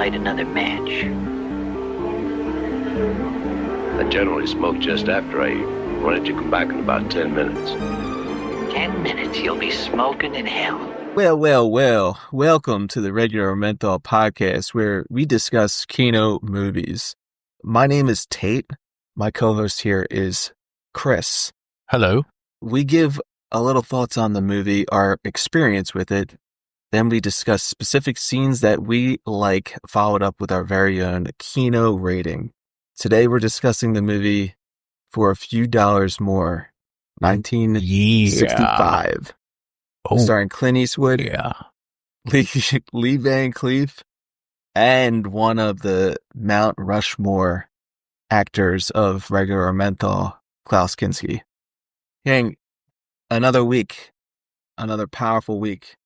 light another match. I generally smoke just after I eat. Why don't you come back in about 10 minutes? 10 minutes, you'll be smoking in hell. Well. Welcome to the Regular Menthol Podcast, where we discuss Kino movies. My name is Tate. My co-host here is Chris. Hello. We give a little thoughts on the movie, our experience with it. Then we discuss specific scenes that we like, followed up with our very own Kino rating. Today we're discussing the movie For a Few Dollars More, 1965. Oh, starring Clint Eastwood, yeah. Lee Van Cleef, and one of the Mount Rushmore actors of Regular Menthol, Klaus Kinski. Gang, another week, another powerful week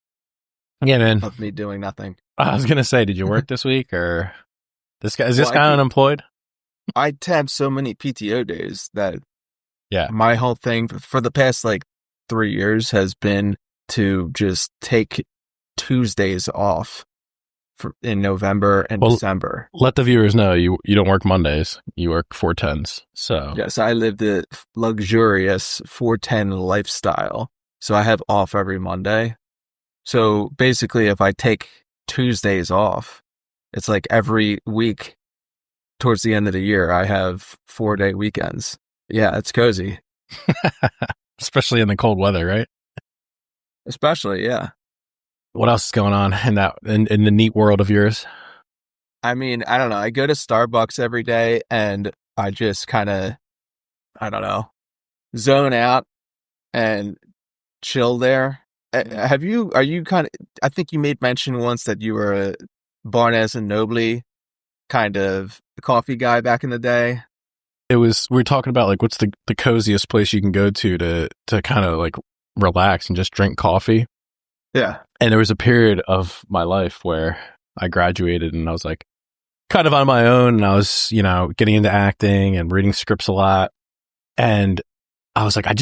Yeah, man. of me doing nothing. I was going to say, did you work this week or is this guy unemployed? I tabbed so many PTO days that Yeah. my whole thing for the past 3 years has been to just take Tuesdays off in November and December. Let the viewers know you don't work Mondays. You work 410s. So Yes, I live the luxurious 410 lifestyle. So I have off every Monday. So basically, if I take Tuesdays off, it's like every week towards the end of the year, I have 4-day weekends. Yeah, it's cozy. especially in the cold weather, right? Especially, yeah. What else is going on in the neat world of yours? I mean, I don't know. I go to Starbucks every day and I just kind of, I don't know, zone out and chill there. Are you kind of, I think you made mention once that you were a Barnes and Noble kind of coffee guy back in the day. We were talking about what's the coziest place you can go to kind of relax and just drink coffee. Yeah. And there was a period of my life where I graduated and I was kind of on my own, and I was, getting into acting and reading scripts a lot. And I was I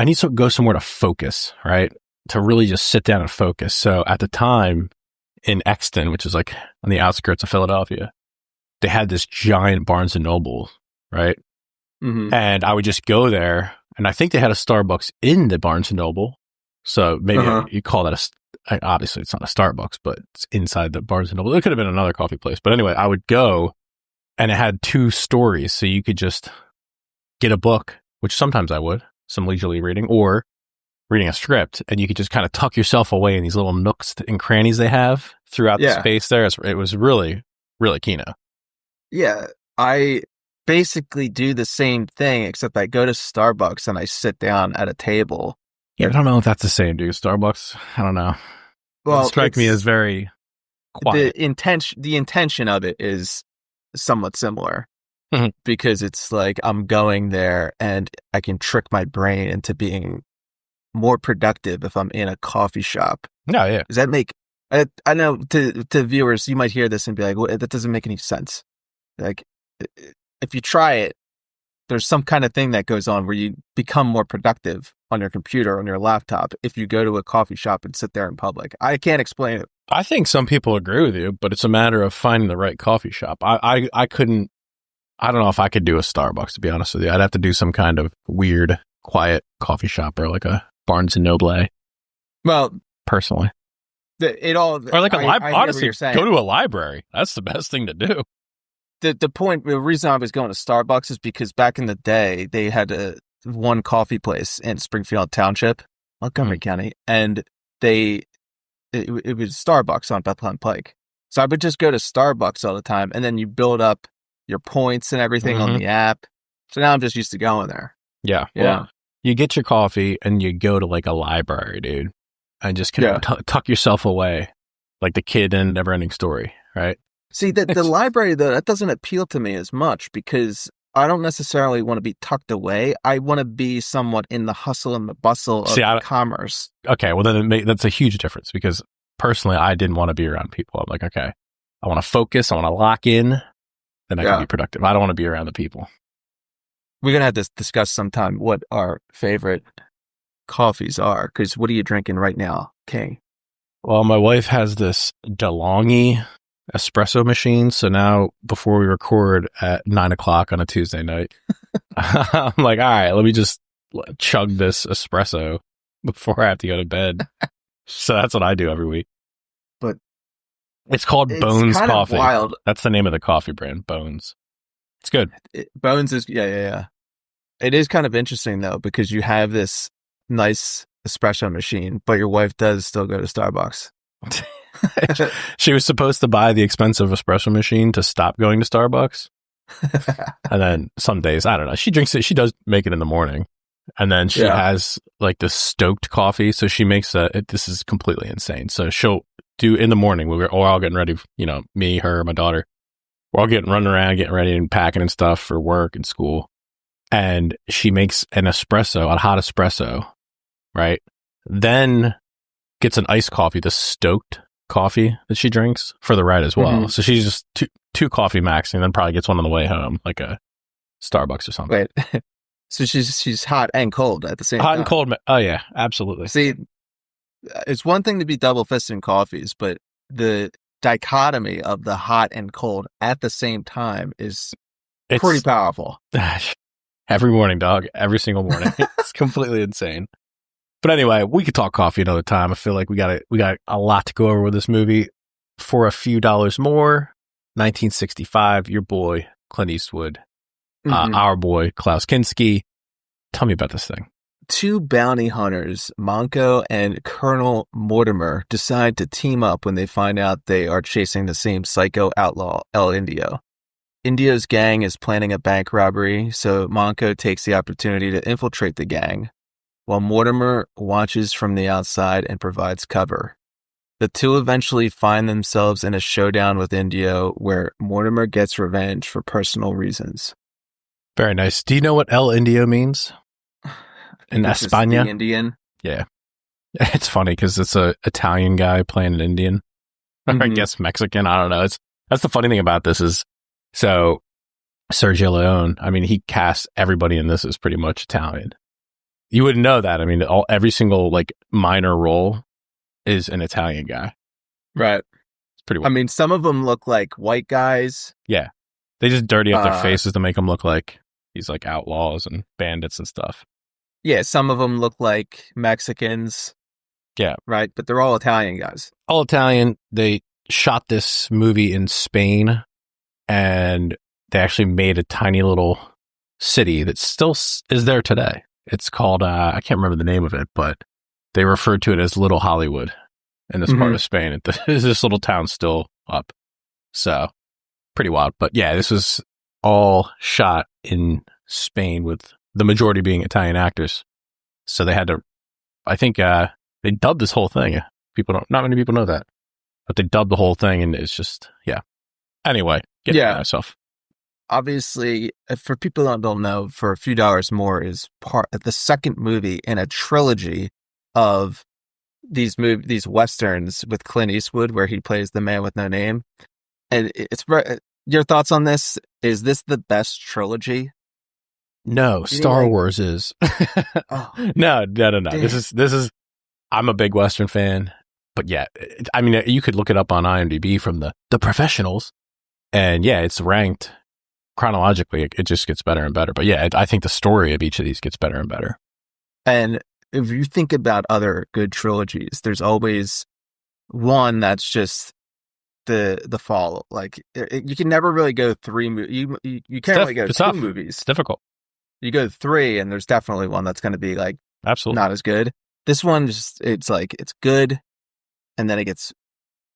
need to go somewhere to focus, right? To really just sit down and focus. So at the time in Exton, which is on the outskirts of Philadelphia, they had this giant Barnes and Noble, right? Mm-hmm. And I would just go there, and I think they had a Starbucks in the Barnes and Noble. So maybe you call that obviously it's not a Starbucks, but it's inside the Barnes and Noble. It could have been another coffee place. But anyway, I would go, and it had 2 stories. So you could just get a book, which sometimes I would, some leisurely reading, or reading a script, and you could just kind of tuck yourself away in these little nooks and crannies they have throughout the space there. It was really, really Kino. Yeah, I basically do the same thing, except I go to Starbucks and I sit down at a table. Yeah, I don't know if that's the same, dude. Starbucks, I don't know. Well, it strikes me as very quiet. The intention of it is somewhat similar, Mhm. because it's I'm going there and I can trick my brain into being more productive if I'm in a coffee shop. No, yeah. Does that make? I know to viewers, you might hear this and be like, "Well, that doesn't make any sense." If you try it, there's some kind of thing that goes on where you become more productive on your computer, on your laptop, if you go to a coffee shop and sit there in public. I can't explain it. I think some people agree with you, but it's a matter of finding the right coffee shop. I don't know if I could do a Starbucks, to be honest with you. I'd have to do some kind of weird, quiet coffee shop, or a Barnes and Noble. Well, personally. Or a library. Honestly, go to a library. That's the best thing to do. The reason I was going to Starbucks is because back in the day, they had one coffee place in Springfield Township, Montgomery County, and it was Starbucks on Bethlehem Pike. So I would just go to Starbucks all the time, and then you build up your points and everything on the app. So now I'm just used to going there. Yeah. Well, you get your coffee and you go to a library, dude, and just kind of tuck yourself away like the kid in Neverending Story, right? See, the library, though, that doesn't appeal to me as much, because I don't necessarily want to be tucked away. I want to be somewhat in the hustle and the bustle of commerce. Okay, well, then that's a huge difference, because personally, I didn't want to be around people. I'm okay, I want to focus, I want to lock in, then I can be productive. I don't want to be around the people. We're going to have to discuss sometime what our favorite coffees are, because what are you drinking right now, King? Well, my wife has this DeLonghi espresso machine. So now before we record at 9:00 on a Tuesday night, I'm like, all right, let me just chug this espresso before I have to go to bed. So that's what I do every week. But it's called Bones kind Coffee. Of wild. That's the name of the coffee brand, Bones. It's good. Bones is, yeah. It is kind of interesting though, because you have this nice espresso machine, but your wife does still go to Starbucks. She was supposed to buy the expensive espresso machine to stop going to Starbucks. And then some days, I don't know, she drinks it. She does make it in the morning. And then she has like the stoked coffee. So she makes this is completely insane. So she'll do in the morning. We're all getting ready, me, her, my daughter. We're all running around, getting ready and packing and stuff for work and school. And she makes an espresso, a hot espresso, right? Then gets an iced coffee, the stoked coffee that she drinks for the ride as well. Mm-hmm. So she's just two coffee maxing, and then probably gets one on the way home, like a Starbucks or something. Wait. So she's hot and cold at the same time. Hot and cold. Oh, yeah, absolutely. See, it's one thing to be double-fisting coffees, but the dichotomy of the hot and cold at the same time is pretty powerful. Every morning, dog. Every single morning. It's completely insane. But anyway, we could talk coffee another time. I feel like we got a lot to go over with this movie. For a few dollars more, 1965, your boy, Clint Eastwood. Our boy, Klaus Kinski. Tell me about this thing. Two bounty hunters, Manco and Colonel Mortimer, decide to team up when they find out they are chasing the same psycho outlaw, El Indio. Indio's gang is planning a bank robbery, so Manco takes the opportunity to infiltrate the gang, while Mortimer watches from the outside and provides cover. The two eventually find themselves in a showdown with Indio, where Mortimer gets revenge for personal reasons. Very nice. Do you know what El Indio means? In España? Indian? Yeah. It's funny because it's a Italian guy playing an Indian. Mm-hmm. I guess Mexican. I don't know. That's the funny thing about this is, so Sergio Leone, I mean, he casts everybody in this as pretty much Italian. You wouldn't know that. I mean, every single like minor role is an Italian guy. Right. It's pretty weird. I mean, some of them look like white guys. Yeah. They just dirty up their faces to make them look like these like outlaws and bandits and stuff. Yeah, some of them look like Mexicans. Yeah. Right? But they're all Italian guys. All Italian. They shot this movie in Spain, and they actually made a tiny little city that still is there today. It's called, I can't remember the name of it, but they referred to it as Little Hollywood in this part of Spain. This little town's still up. So, pretty wild. But yeah, this was all shot in Spain with the majority being Italian actors. So they had to, I think, they dubbed this whole thing. Not many people know that. But they dubbed the whole thing, and it's just, yeah. Anyway, getting myself. Obviously, for people that don't know, For a Few Dollars More is the second movie in a trilogy of these westerns with Clint Eastwood, where he plays the man with no name. And your thoughts on this? Is this the best trilogy? No, Star Wars is. Oh, no. damn. This is. I'm a big western fan, but yeah, I mean, you could look it up on IMDb from the professionals, and yeah, it's ranked chronologically. It just gets better and better. But yeah, I think the story of each of these gets better and better. And if you think about other good trilogies, there's always one that's just the follow. Like you can never really go three movies. You can't really go two movies. It's difficult. You go three, and there's definitely one that's going to be like absolutely not as good. This one it's good, and then it gets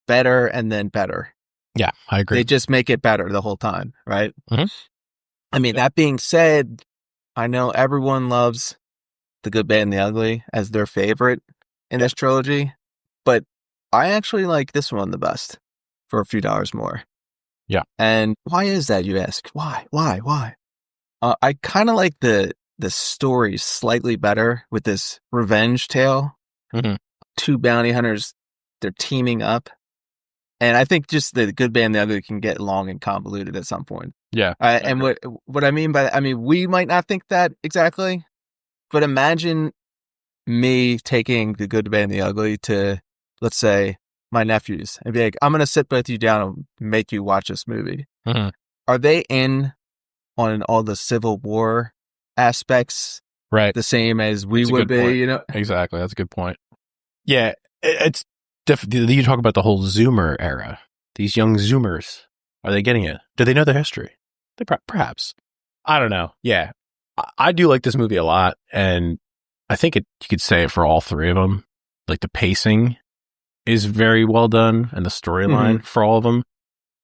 better and then better. Yeah, I agree. They just make it better the whole time, right? Mm-hmm. I mean, that being said, I know everyone loves The Good, Bad, and the Ugly as their favorite in this trilogy, but I actually like this one the best, For a Few Dollars More. Yeah. And why is that, you ask? Why? I kind of like the story slightly better with this revenge tale. Mm-hmm. Two bounty hunters, they're teaming up. And I think just The Good, Bad, and the Ugly can get long and convoluted at some point. Yeah. And what I mean by that, we might not think that exactly, but imagine me taking The Good, Bad, and the Ugly to, let's say, my nephews and be like, I'm going to sit both of you down and make you watch this movie. Mm-hmm. Are they in on all the Civil War aspects? Right. The same as we would be, point. you know? Exactly. That's a good point. Yeah. It's definitely, you talk about the whole Zoomer era. These young Zoomers, are they getting it? Do they know the history? They perhaps. I don't know. Yeah. I do like this movie a lot. And I think you could say it for all three of them. Like the pacing is very well done and the storyline for all of them.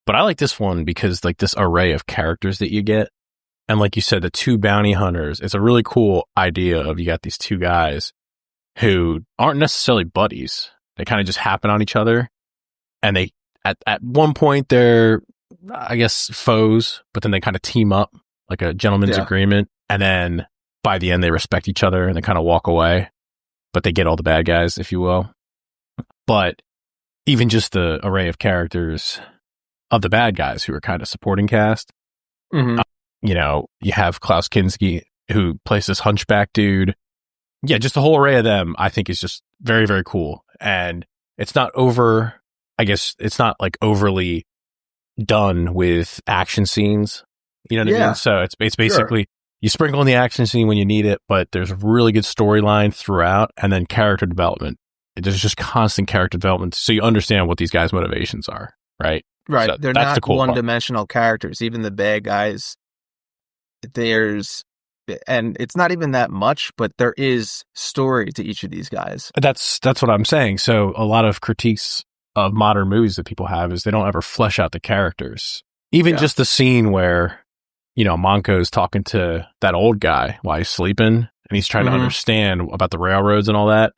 But I like this one because like this array of characters that you get. And like you said, the two bounty hunters, it's a really cool idea of you got these two guys who aren't necessarily buddies. They kind of just happen on each other. And they, at one point, they're, I guess, foes, but then they kind of team up like a gentleman's agreement. And then by the end, they respect each other and they kind of walk away. But they get all the bad guys, if you will. But even just the array of characters of the bad guys who are kind of supporting cast, you know, you have Klaus Kinski who plays this hunchback dude. Yeah, just the whole array of them, I think, is just very, very cool. And it's not it's not like overly done with action scenes. You know what I mean? So it's basically you sprinkle in the action scene when you need it, but there's a really good storyline throughout and then character development. There's just constant character development. So you understand what these guys' motivations are, right? Right. So they're that's not the cool one-dimensional characters. Even the bad guys, and it's not even that much, but there is story to each of these guys. That's what I'm saying. So a lot of critiques of modern movies that people have is they don't ever flesh out the characters. Even just the scene where, you know, Manco's talking to that old guy while he's sleeping and he's trying to understand about the railroads and all that.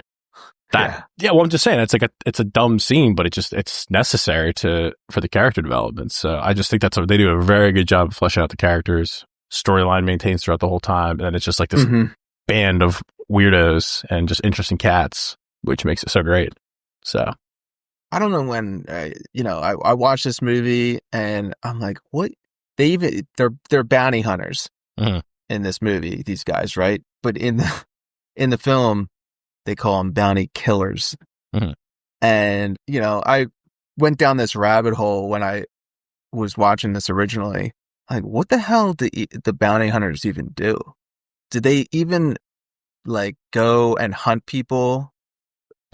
Well, I'm just saying it's a dumb scene, but it's necessary for the character development. So I just think they do a very good job of fleshing out the characters. Storyline maintains throughout the whole time, and it's just like this band of weirdos and just interesting cats, which makes it so great. So I don't know when I watched this movie and I'm like, what? They're bounty hunters in this movie, these guys, right? But in the film, they call them bounty killers. And, you know, I went down this rabbit hole when I was watching this originally. Like, what the hell did the bounty hunters even do? Did they even, like, go and hunt people?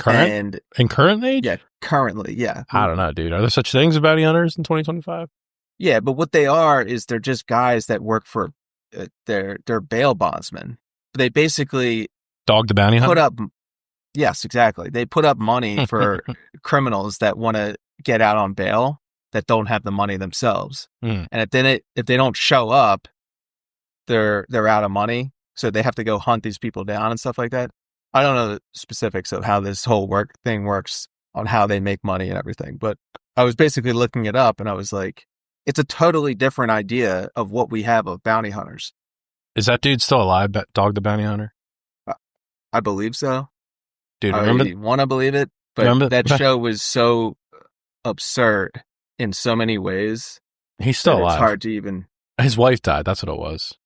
In current age? Yeah, currently, yeah. I don't know, dude. Are there such things as bounty hunters in 2025? Yeah, but what they are is they're just guys that work for, they're bail bondsmen. They basically... Dog the bounty hunter? Yes, exactly. They put up money for criminals that want to get out on bail that don't have the money themselves. And if they don't show up, they're out of money. So they have to go hunt these people down and stuff like that. I don't know the specifics of how this whole thing works on how they make money and everything, but I was basically looking it up and I was like, it's a totally different idea of what we have of bounty hunters. Is that dude still alive, Dog the Bounty Hunter? I believe so. Dude, I want to believe it, but that show was so absurd in so many ways. He's still alive. It's hard to even... His wife died. That's what it was.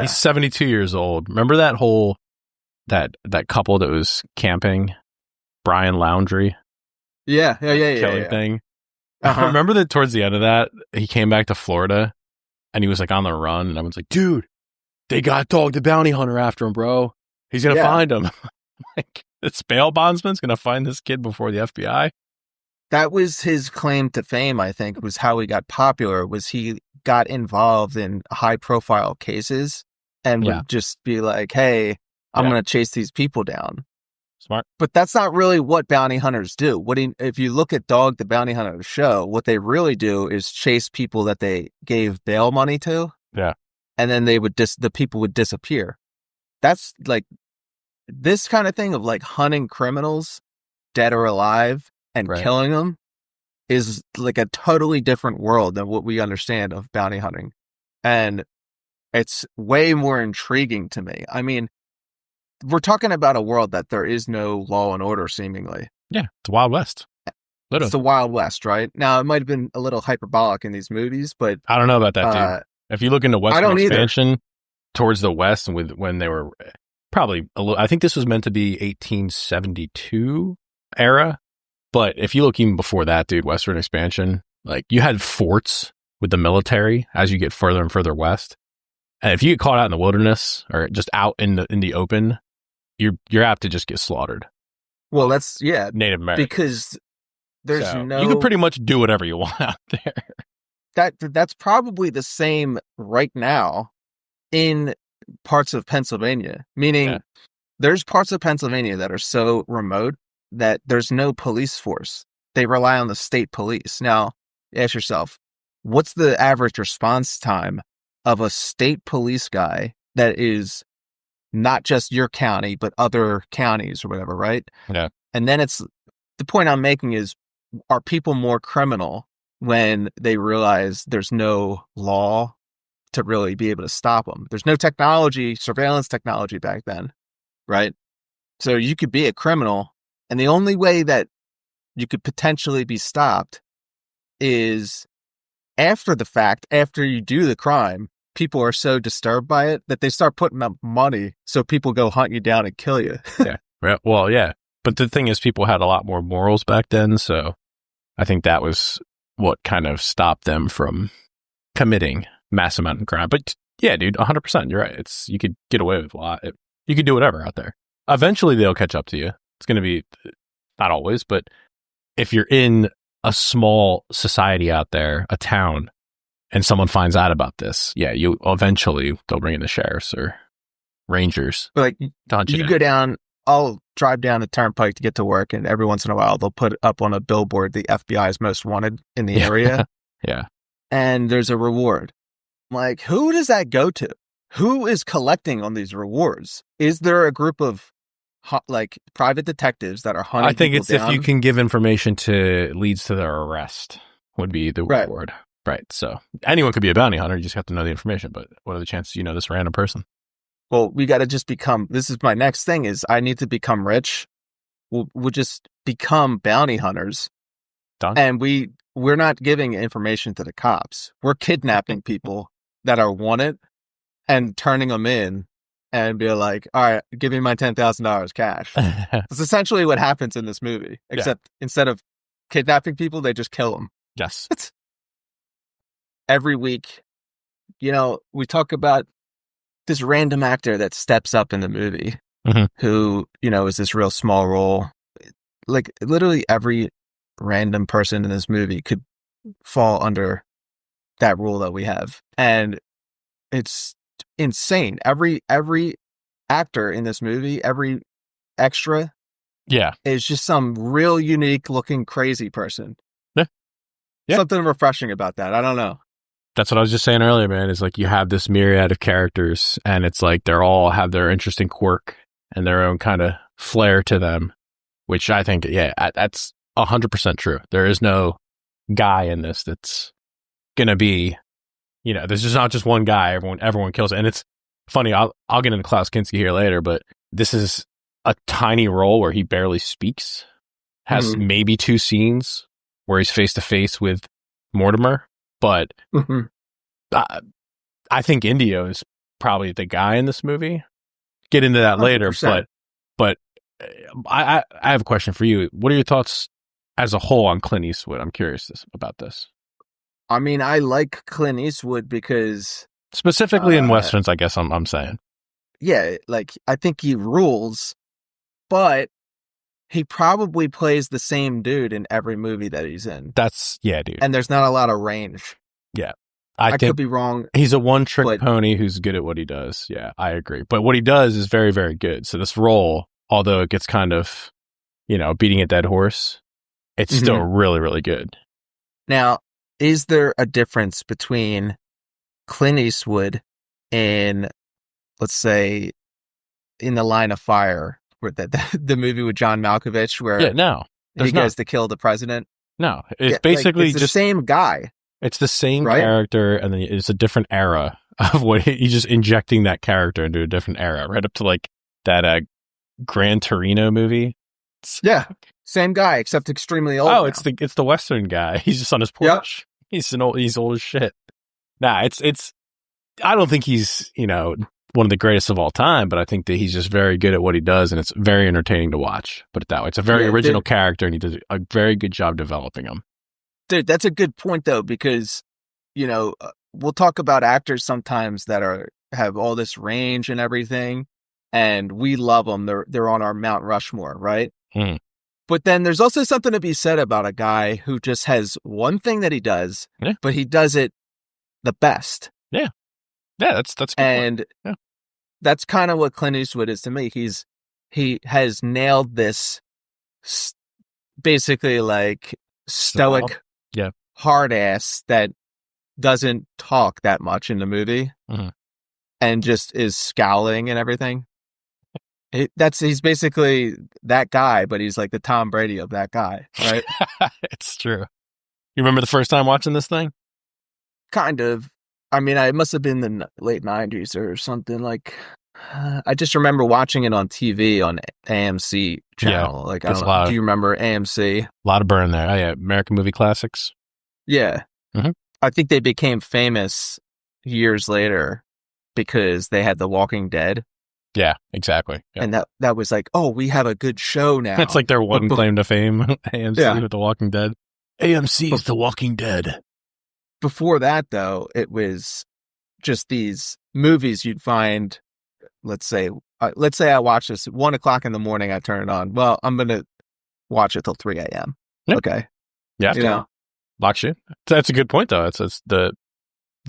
He's 72 years old. Remember that whole... That couple that was camping? Brian Laundrie? Yeah. Killing thing? Remember that towards the end of that, he came back to Florida and he was like on the run and everyone's like, dude, they got Dog the Bounty Hunter after him, bro. He's going to find him. Like, this bail bondsman's going to find this kid before the FBI? That was his claim to fame, I think, was how he got popular, was he got involved in high-profile cases and would just be like, hey, I'm going to chase these people down. Smart. But that's not really what bounty hunters do. If you look at Dog the Bounty Hunter show, what they really do is chase people that they gave bail money to. Yeah. And then the people would disappear. That's like this kind of thing of like hunting criminals, dead or alive, and killing them is like a totally different world than what we understand of bounty hunting. And it's way more intriguing to me. I mean, we're talking about a world that there is no law and order, seemingly. Yeah, it's Wild West. Literally. It's the Wild West, right? Now, it might have been a little hyperbolic in these movies, but... I don't know about that, dude. If you look into Western expansion towards the West, and when they were probably... I think this was meant to be 1872 era, But if you look even before that, dude, Western expansion, like you had forts with the military as you get further and further west. And if you get caught out in the wilderness or just out in the open, you're apt to just get slaughtered. Well, that's Native American. Because there's you can pretty much do whatever you want out there. That's probably the same right now in parts of Pennsylvania. Meaning there's parts of Pennsylvania that are so remote that there's no police force. They rely on the state police. Now, ask yourself, what's the average response time of a state police guy that is not just your county, but other counties or whatever, right? Yeah. And then the point I'm making is, are people more criminal when they realize there's no law to really be able to stop them? There's no technology, surveillance technology back then, right? So you could be a criminal, and the only way that you could potentially be stopped is after the fact, after you do the crime. People are so disturbed by it that they start putting up money so people go hunt you down and kill you. Yeah. Well, yeah. But the thing is, people had a lot more morals back then, so I think that was what kind of stopped them from committing mass amount of crime. But yeah, dude, 100%, you're right. You could get away with a lot. You could do whatever out there. Eventually, they'll catch up to you. It's going to be, not always, but if you're in a small society out there, a town, and someone finds out about this, they'll bring in the sheriffs or rangers. Like, you go down, I'll drive down the turnpike to get to work, and every once in a while they'll put up on a billboard the FBI's most wanted in the area. Yeah. And there's a reward. I'm like, who does that go to? Who is collecting on these rewards? Is there a group of private detectives that are hunting? I think people it's down? if you can give information leads to their arrest would be the Right. reward. Right. So anyone could be a bounty hunter. You just have to know the information. But what are the chances you know this random person? Well, we got to just become, this is my next thing is I need to become rich. We'll just become bounty hunters. Done. And we're not giving information to the cops. We're kidnapping people that are wanted and turning them in and be like, all right, give me my $10,000 cash. That's essentially what happens in this movie, except instead of kidnapping people, they just kill them. Yes. Every week, we talk about this random actor that steps up in the movie who, is this real small role. Like literally every random person in this movie could fall under that rule that we have. And it's insane. Every actor in this movie, every extra is just some real unique looking crazy person. Yeah. Something refreshing about that. I don't know. That's what I was just saying earlier, man. Is like you have this myriad of characters, and it's like they're all have their interesting quirk and their own kind of flair to them, which I think, that's 100% true. There is no guy in this that's gonna be, there's just not just one guy. Everyone kills it, and it's funny. I'll get into Klaus Kinski here later, but this is a tiny role where he barely speaks. Has maybe 2 scenes where he's face to face with Mortimer. But I think Indio is probably the guy in this movie. Get into that 100%. Later, but I have a question for you. What are your thoughts as a whole on Clint Eastwood? I'm curious about this. I mean, I like Clint Eastwood because specifically in westerns, I guess I'm saying. Yeah, like I think he rules, but he probably plays the same dude in every movie that he's in. Dude. And there's not a lot of range. Yeah. I could be wrong. He's a one-trick pony who's good at what he does. Yeah, I agree. But what he does is very, very good. So this role, although it gets kind of, beating a dead horse, it's still really, really good. Now, is there a difference between Clint Eastwood and, let's say, In the Line of Fire, where the movie with John Malkovich, where he goes to kill the president? No, it's basically it's just the same guy. It's the same character, and then it's a different era of what he's just injecting that character into a different era, right up to like that Gran Torino movie. Same guy, except extremely old. Oh, now. it's the Western guy. He's just on his porch. Yep. He's old as shit. Nah, it's. I don't think he's one of the greatest of all time, but I think that he's just very good at what he does, and it's very entertaining to watch. Put it that way. It's a very original character, and he does a very good job developing him. Dude, that's a good point, though, because, you know, we'll talk about actors sometimes that have all this range and everything, and we love them. They're on our Mount Rushmore, right? Mm. But then there's also something to be said about a guy who just has one thing that he does, but he does it the best. Yeah. Yeah, that's a good and point. Yeah. That's kind of what Clint Eastwood is to me. He has nailed this basically like stoic hard ass that doesn't talk that much in the movie and just is scowling and everything. He's basically that guy, but he's like the Tom Brady of that guy, right? It's true. You remember the first time watching this thing? Kind of. I mean, I must have been the late 90s or something. Like, I just remember watching it on TV on AMC channel. Yeah, like, I don't know. Do you remember AMC? A lot of burn there. Oh, yeah. American Movie Classics. Yeah. Mm-hmm. I think they became famous years later because they had The Walking Dead. Yeah, exactly. Yeah. And that was like, oh, we have a good show now. That's like their one claim to fame, AMC with The Walking Dead. AMC's The Walking Dead. Before that, though, it was just these movies you'd find, let's say I watch this at 1 o'clock in the morning, I turn it on. Well, I'm going to watch it till 3 a.m. Yep. Okay. Yeah. You know? Locks you. That's a good point, though. It's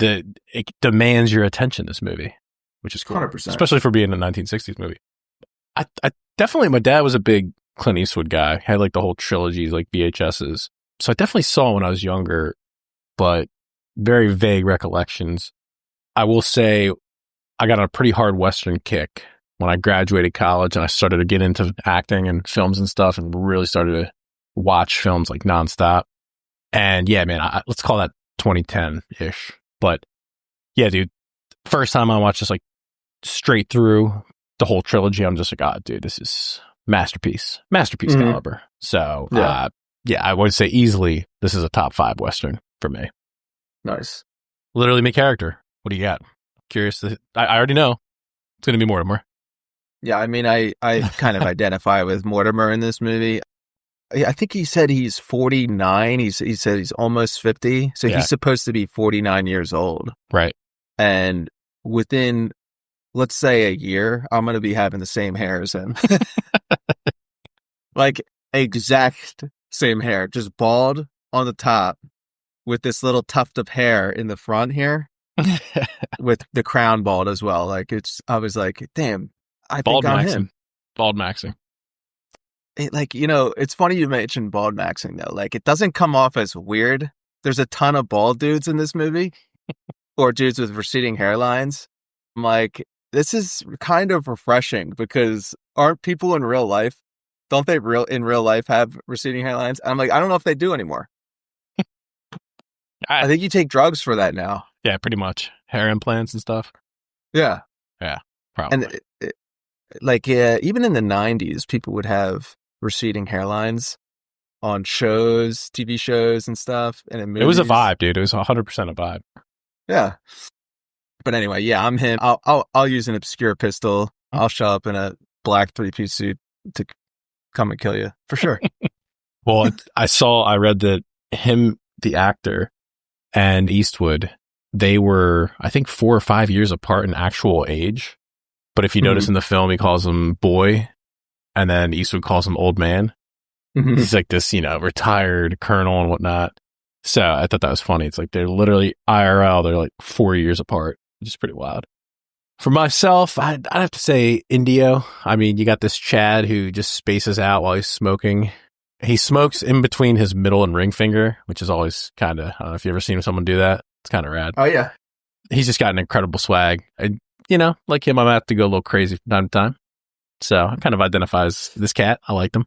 it demands your attention, this movie, which is cool. 100%. Especially for being a 1960s movie. I definitely, my dad was a big Clint Eastwood guy. Had like the whole trilogies, like VHSs. So I definitely saw it when I was younger, but very vague recollections. I will say I got on a pretty hard Western kick when I graduated college and I started to get into acting and films and stuff and really started to watch films like nonstop. And yeah, man, let's call that 2010-ish. But yeah, dude, first time I watched this like straight through the whole trilogy, I'm just like, oh, dude, this is masterpiece caliber. So yeah, I would say easily this is a top 5 Western for me. Nice. Literally my character. What do you got? Curious. I already know it's going to be Mortimer. Yeah, I mean, I kind of identify with Mortimer in this movie. I think he said he's 49. He said he's almost 50. So he's supposed to be 49 years old. Right. And within, let's say, a year, I'm going to be having the same hair as him. Like, exact same hair. Just bald on the top with this little tuft of hair in the front here. With the crown bald as well. Like, I was like, damn, I think I'm him. Bald maxing. Like, you know, it's funny you mentioned bald maxing, though. Like, it doesn't come off as weird. There's a ton of bald dudes in this movie, or dudes with receding hairlines. I'm like, this is kind of refreshing because aren't people in real life, don't they in real life have receding hairlines? I'm like, I don't know if they do anymore. I think you take drugs for that now. Yeah, pretty much. Hair implants and stuff. Yeah. Yeah, probably. And even in the 90s, people would have receding hairlines on shows, TV shows and stuff. And in movies. It was a vibe, dude. It was 100% a vibe. Yeah. But anyway, yeah, I'm him. I'll use an obscure pistol. I'll show up in a black 3-piece suit to come and kill you for sure. Well, I read that him, the actor, and Eastwood, they were, I think, 4 or 5 years apart in actual age. But if you notice in the film, he calls him boy, and then Eastwood calls him old man. He's like this, retired colonel and whatnot. So I thought that was funny. It's like they're literally IRL. They're like 4 years apart, which is pretty wild. For myself, I'd have to say Indio. I mean, you got this Chad who just spaces out while he's smoking. He smokes in between his middle and ring finger, which is always kind of, I don't know if you've ever seen someone do that. It's kind of rad. Oh, yeah. He's just got an incredible swag. Like him, I'm going to have to go a little crazy from time to time. So I kind of identify as this cat. I liked him.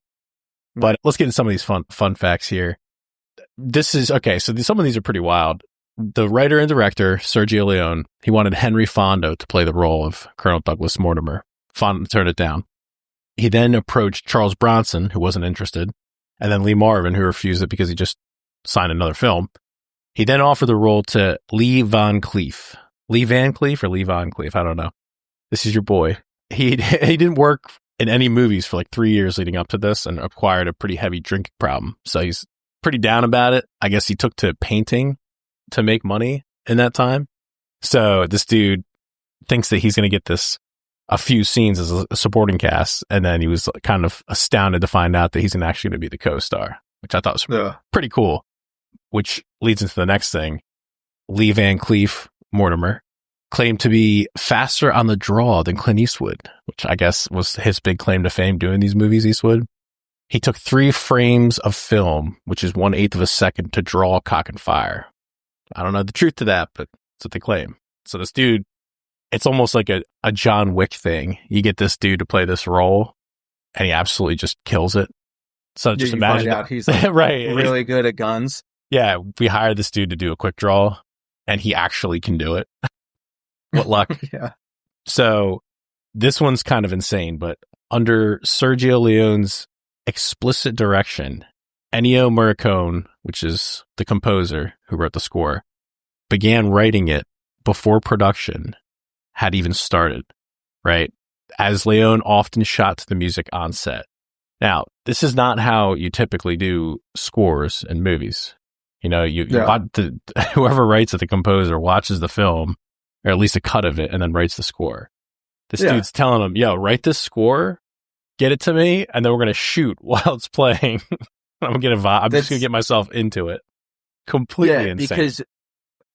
But let's get into some of these fun facts here. This is, okay, so some of these are pretty wild. The writer and director, Sergio Leone, he wanted Henry Fonda to play the role of Colonel Douglas Mortimer. Fonda turned it down. He then approached Charles Bronson, who wasn't interested, and then Lee Marvin, who refused it because he just signed another film. He then offered the role to Lee Van Cleef. Lee Van Cleef or Lee Van Cleef? I don't know. this is your boy. He didn't work in any movies for like 3 years leading up to this and acquired a pretty heavy drinking problem. So he's pretty down about it. I guess he took to painting to make money in that time. So this dude thinks that he's going to get a few scenes as a supporting cast. And then he was kind of astounded to find out that he's actually going to be the co-star, which I thought was pretty cool, which leads into the next thing. Lee Van Cleef, Mortimer, claimed to be faster on the draw than Clint Eastwood, which I guess was his big claim to fame doing these movies, Eastwood. He took 3 frames of film, which is 1/8 of a second, to draw cock and fire. I don't know the truth to that, but that's what they claim. So this dude, it's almost like a John Wick thing. You get this dude to play this role, and he absolutely just kills it. So just imagine find out he's like right, really good at guns. Yeah, we hired this dude to do a quick draw, and he actually can do it. What luck. Yeah. So this one's kind of insane, but under Sergio Leone's explicit direction, Ennio Morricone, which is the composer who wrote the score, began writing it before production had even started, right? As Leone often shot to the music on set. Now, this is not how you typically do scores in movies. You know, whoever writes it, the composer, watches the film, or at least a cut of it, and then writes the score. This dude's telling him, yo, write this score, get it to me, and then we're going to shoot while it's playing. I'm just going to get myself into it. Completely insane. Because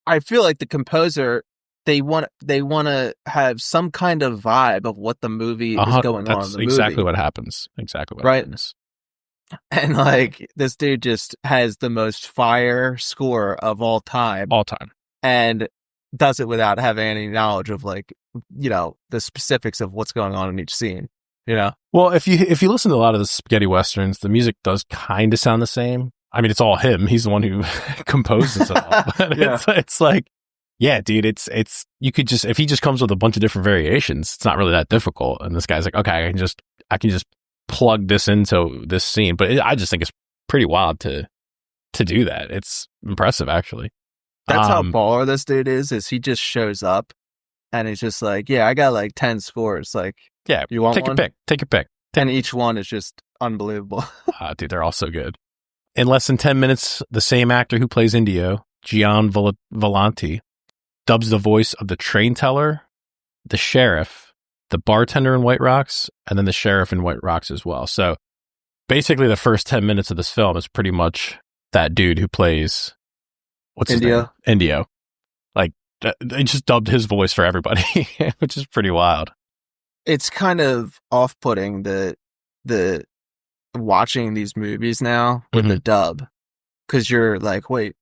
I feel like the composer, they want to have some kind of vibe of what the movie is going on in the exactly movie. What happens. Exactly what happens. And like, this dude just has the most fire score of all time. All time. And does it without having any knowledge of, like, you know, the specifics of what's going on in each scene, you know? Well, if you listen to a lot of the spaghetti westerns, the music does kind of sound the same. I mean, it's all him. He's the one who composes it all. It's like, yeah, dude, it's you could just, if he just comes with a bunch of different variations, it's not really that difficult. And this guy's like, okay, I can just plug this into this scene. But I just think it's pretty wild to do that. It's impressive, actually. That's how baller this dude is he just shows up and he's just like, yeah, I got like 10 scores. Like, yeah, you want take one? Take your pick. And each one is just unbelievable. Dude, they're all so good. In less than 10 minutes, the same actor who plays Indio, Gian Volonté, dubs the voice of the train teller, the sheriff, the bartender in White Rocks, and then the sheriff in White Rocks as well. So basically the first 10 minutes of this film is pretty much that dude who plays... What's his name? Indio. Like, they just dubbed his voice for everybody, which is pretty wild. It's kind of off-putting the watching these movies now with the dub, because you're like, wait,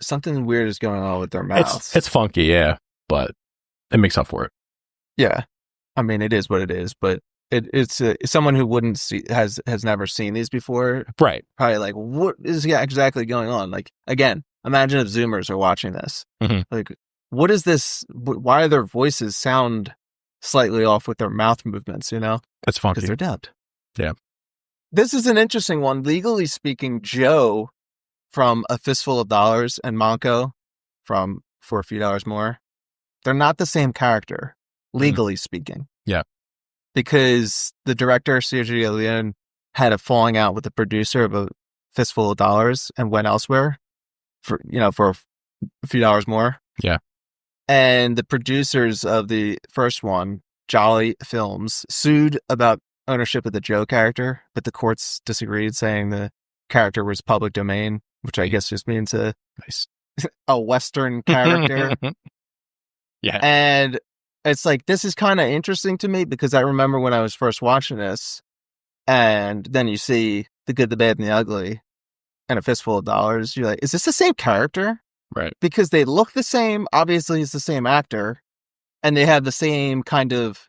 something weird is going on with their mouths. It's funky, yeah, but it makes up for it. Yeah, I mean, it is what it is, but it's someone who wouldn't see has never seen these before, right? Probably like, what is exactly going on? Like, again, imagine if Zoomers are watching this. Like, what is this? Why are their voices sound slightly off with their mouth movements? You know, that's funky because they're dubbed. Yeah, this is an interesting one. Legally speaking, Joe from A Fistful of Dollars and Manco from For a Few Dollars More, they're not the same character, legally speaking. Yeah. Because the director, Sergio Leone, had a falling out with the producer of A Fistful of Dollars and went elsewhere for a few dollars more. Yeah. And the producers of the first one, Jolly Films, sued about ownership of the Joe character, but the courts disagreed, saying the character was public domain, which I guess just means a Western character. Yeah. And it's like, this is kind of interesting to me because I remember when I was first watching this, and then you see The Good, the Bad, and the Ugly and A Fistful of Dollars. You're like, is this the same character? Right. Because they look the same. Obviously, it's the same actor, and they have the same kind of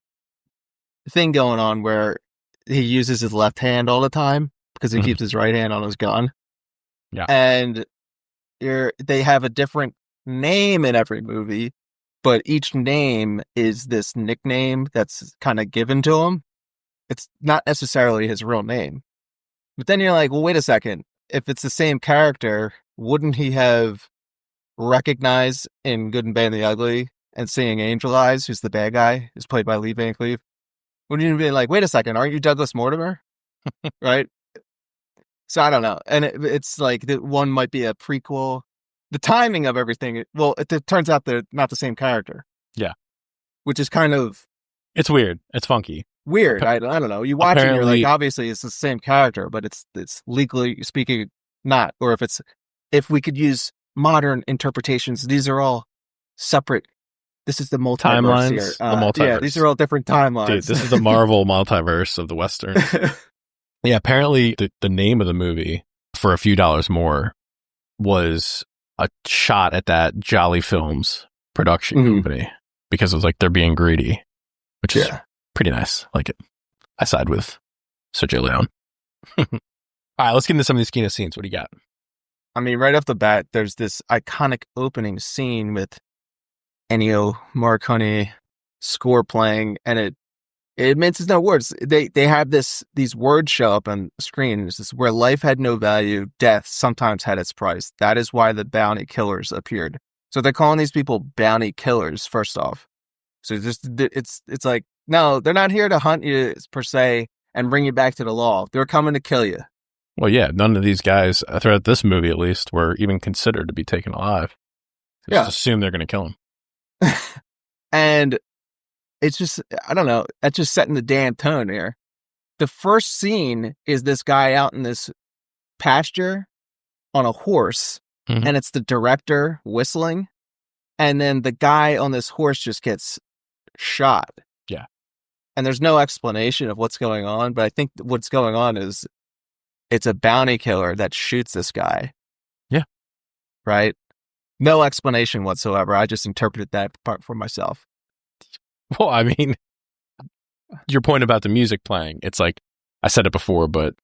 thing going on where he uses his left hand all the time because he keeps his right hand on his gun. Yeah. And they have a different name in every movie, but each name is this nickname that's kind of given to him. It's not necessarily his real name. But then you're like, well, wait a second. If it's the same character, wouldn't he have recognized in Good and Bad and the Ugly and seeing Angel Eyes, who's the bad guy, is played by Lee Van Cleef, wouldn't you be like, wait a second, aren't you Douglas Mortimer? Right? So I don't know. And it's like that one might be a prequel. The timing of everything, well, it turns out they're not the same character. Yeah. Which is kind of... It's weird. It's funky. Weird. I don't know. You watch it and you're like, obviously it's the same character, but it's legally speaking not. Or if we could use modern interpretations, these are all separate. This is the multiverse timelines here. The multiverse. Yeah, these are all different timelines. Dude, this is the Marvel multiverse of the Western. Yeah, apparently the name of the movie, for a few dollars more, was a shot at that Jolly Films production company, because it was like they're being greedy, which is pretty nice. I like it. I side with Sergio Leone. All right, let's get into some of these Kino scenes. What do you got? I mean, right off the bat, there's this iconic opening scene with Ennio Morricone score playing, and it minces no words. They have these words show up on the screen. This is where life had no value, death sometimes had its price. That is why the bounty killers appeared. So they're calling these people bounty killers, first off. So it's like, no, they're not here to hunt you per se and bring you back to the law. They're coming to kill you. Well, yeah, none of these guys, throughout this movie at least, were even considered to be taken alive. Just assume they're going to kill him. And it's just, I don't know, that's just setting the damn tone here. The first scene is this guy out in this pasture on a horse, and it's the director whistling, and then the guy on this horse just gets shot. Yeah. And there's no explanation of what's going on, but I think what's going on is it's a bounty killer that shoots this guy. Yeah. Right? No explanation whatsoever. I just interpreted that part for myself. Well, I mean, your point about the music playing, it's like, I said it before, but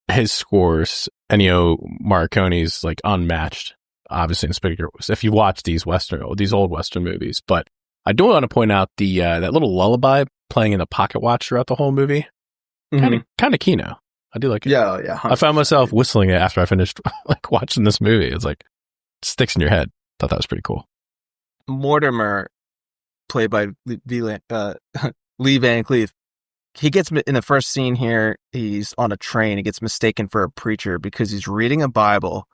his scores, Ennio Morricone's, like, unmatched, obviously, in Spaghetti. If you watch these old Western movies. But I do want to point out that little lullaby playing in the pocket watch throughout the whole movie. Kind of Kino. I do like it. Yeah, yeah. 100%. I found myself whistling it after I finished like watching this movie. It's like, it sticks in your head. Thought that was pretty cool. Mortimer, played by Lee Van Cleef, he gets in the first scene here. He's on a train. He gets mistaken for a preacher because he's reading a Bible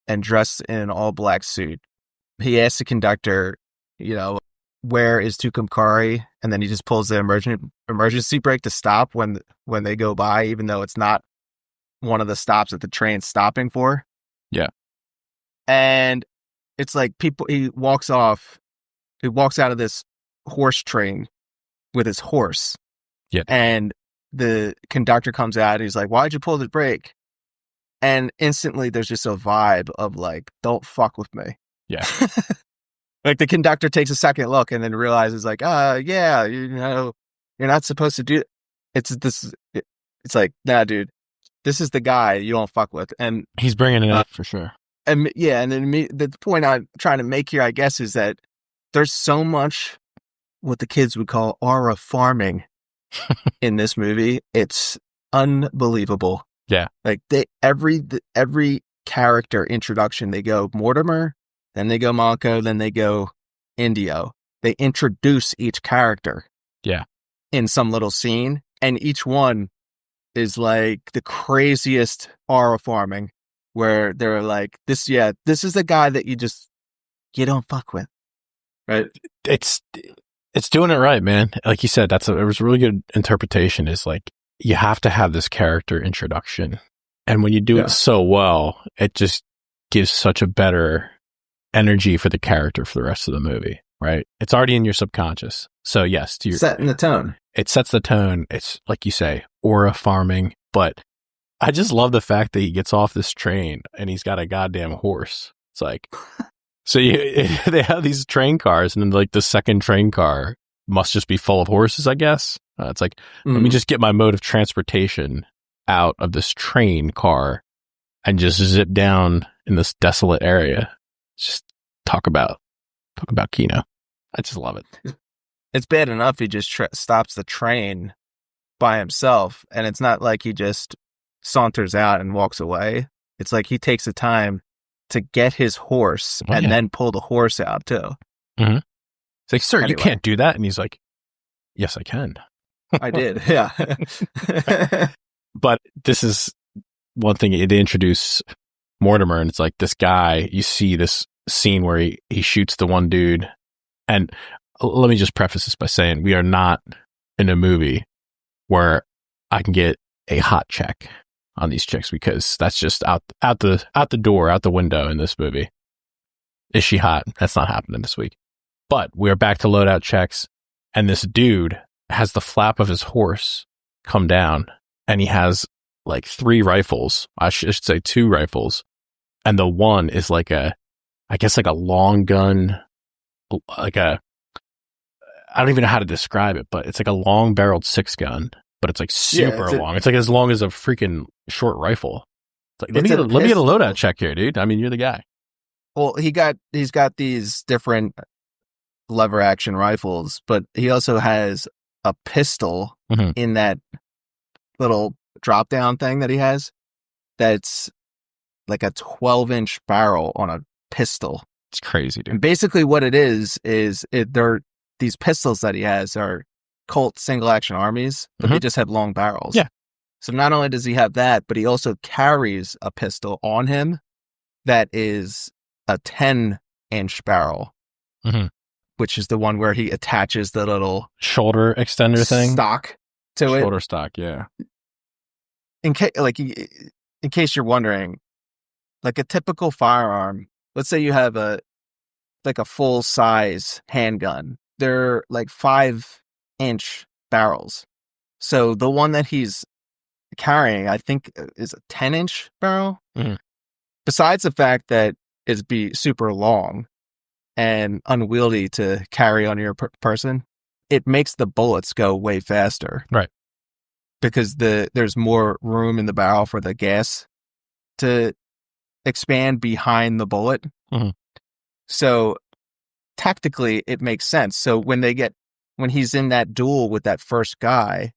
and dressed in an all black suit. He asks the conductor, where is Tucumcari? And then he just pulls the emergency brake to stop when they go by, even though it's not one of the stops that the train's stopping for. Yeah. And it's like he walks out of this horse train with his horse. Yeah. And the conductor comes out and he's like, why'd you pull the brake? And instantly there's just a vibe of like, don't fuck with me. Yeah. Like the conductor takes a second look and then realizes like, yeah, you're not supposed to do it. It's like, nah, dude, this is the guy you don't fuck with. And he's bringing it up for sure. And yeah, and then the point I'm trying to make here, I guess, is that there's so much what the kids would call aura farming in this movie. It's unbelievable. Yeah. Like every character introduction, they go Mortimer, then they go Manco, then they go Indio. They introduce each character. Yeah. In some little scene, and each one is like the craziest aura farming, where they're like, this is the guy that you don't fuck with. Right? It's doing it right, man. Like you said, it was a really good interpretation. Is like, you have to have this character introduction. And when you do it so well, it just gives such a better energy for the character for the rest of the movie, right? It's already in your subconscious. So yes, setting the tone. It sets the tone. It's like you say, aura farming. But I just love the fact that he gets off this train and he's got a goddamn horse. It's like, so they have these train cars, and then like the second train car must just be full of horses, I guess. It's like, let me just get my mode of transportation out of this train car and just zip down in this desolate area. Just talk about Kino. I just love it. It's bad enough he just stops the train by himself, and it's not like he just saunters out and walks away. It's like he takes the time to get his horse and then pull the horse out too. It's like, sir, you Anyway. can't do that. And he's like, yes, I can. I did. Yeah. But this is one thing. They introduce Mortimer, and it's like this guy, you see this scene where he shoots the one dude. And let me just preface this by saying we are not in a movie where I can get a hot check on these chicks, because that's just out the door, out the window in this movie. Is she hot? That's not happening this week. But we are back to loadout checks, and this dude has the flap of his horse come down, and he has like 3 rifles. I should say 2 rifles. And the one is like I guess like a long gun, I don't even know how to describe it, but it's like a long barreled 6-gun, but it's like super long. It's like as long as a freaking short rifle. It's like, let me get a loadout check here, dude. I mean, you're the guy. Well, he's got these different lever action rifles, but he also has a pistol in that little drop down thing that he has. That's like a 12-inch barrel on a pistol. It's crazy, dude. And basically what it is these pistols that he has are Colt single action armies, but they just have long barrels. Yeah. So not only does he have that, but he also carries a pistol on him that is a 10-inch barrel, which is the one where he attaches the little shoulder extender thing, stock to it. Shoulder stock, yeah. In case you're wondering, like a typical firearm, let's say you have a full size handgun. They're like 5-inch barrels. So the one that he's carrying, I think, is a 10-inch barrel. Besides the fact that it'd be super long and unwieldy to carry on your person, it makes the bullets go way faster. Right. Because there's more room in the barrel for the gas to expand behind the bullet. So tactically it makes sense. So when he's in that duel with that first guy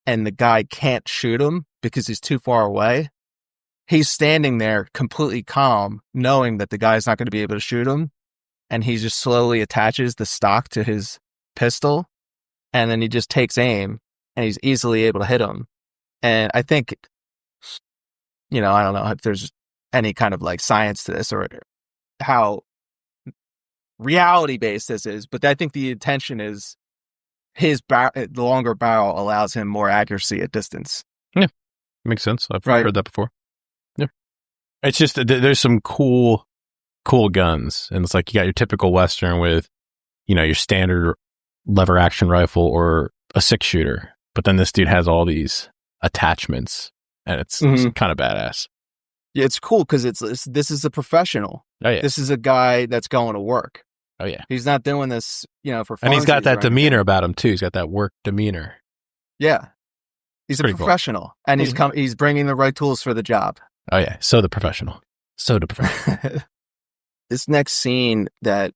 and the guy can't shoot him because he's too far away, he's standing there completely calm, knowing that the guy's not going to be able to shoot him. And he just slowly attaches the stock to his pistol, and then he just takes aim, and he's easily able to hit him. And I think, I don't know if there's any kind of like science to this or how reality based this is, but I think the intention is the longer barrel allows him more accuracy at distance. Yeah, makes sense. I've heard that before. Yeah, it's just there's some cool guns, and it's like you got your typical Western with, your standard lever action rifle or a 6-shooter, but then this dude has all these attachments, and it's kind of badass. Yeah, it's cool because this is a professional. Oh yeah, this is a guy that's going to work. Oh yeah, he's not doing this, for fun. And he's got that demeanor about him too. He's got that work demeanor. Yeah, he's a professional, cool. And he's bringing the right tools for the job. Oh yeah, so the professional. This next scene that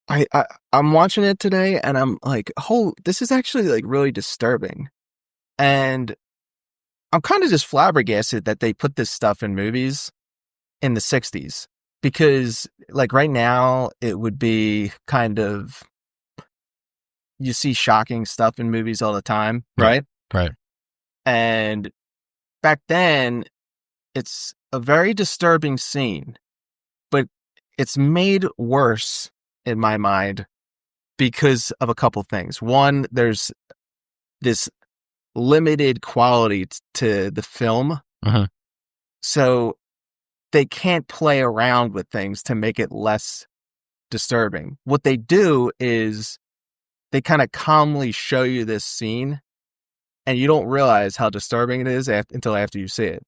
I'm watching it today, and I'm like, this is actually like really disturbing, and I'm kind of just flabbergasted that they put this stuff in movies in the 60s, because like right now it would be kind of, you see shocking stuff in movies all the time, right? Right. And back then it's a very disturbing scene, but it's made worse in my mind because of a couple things. One, there's this limited quality to the film. So they can't play around with things to make it less disturbing. What they do is they kind of calmly show you this scene, and you don't realize how disturbing it is until after you see it.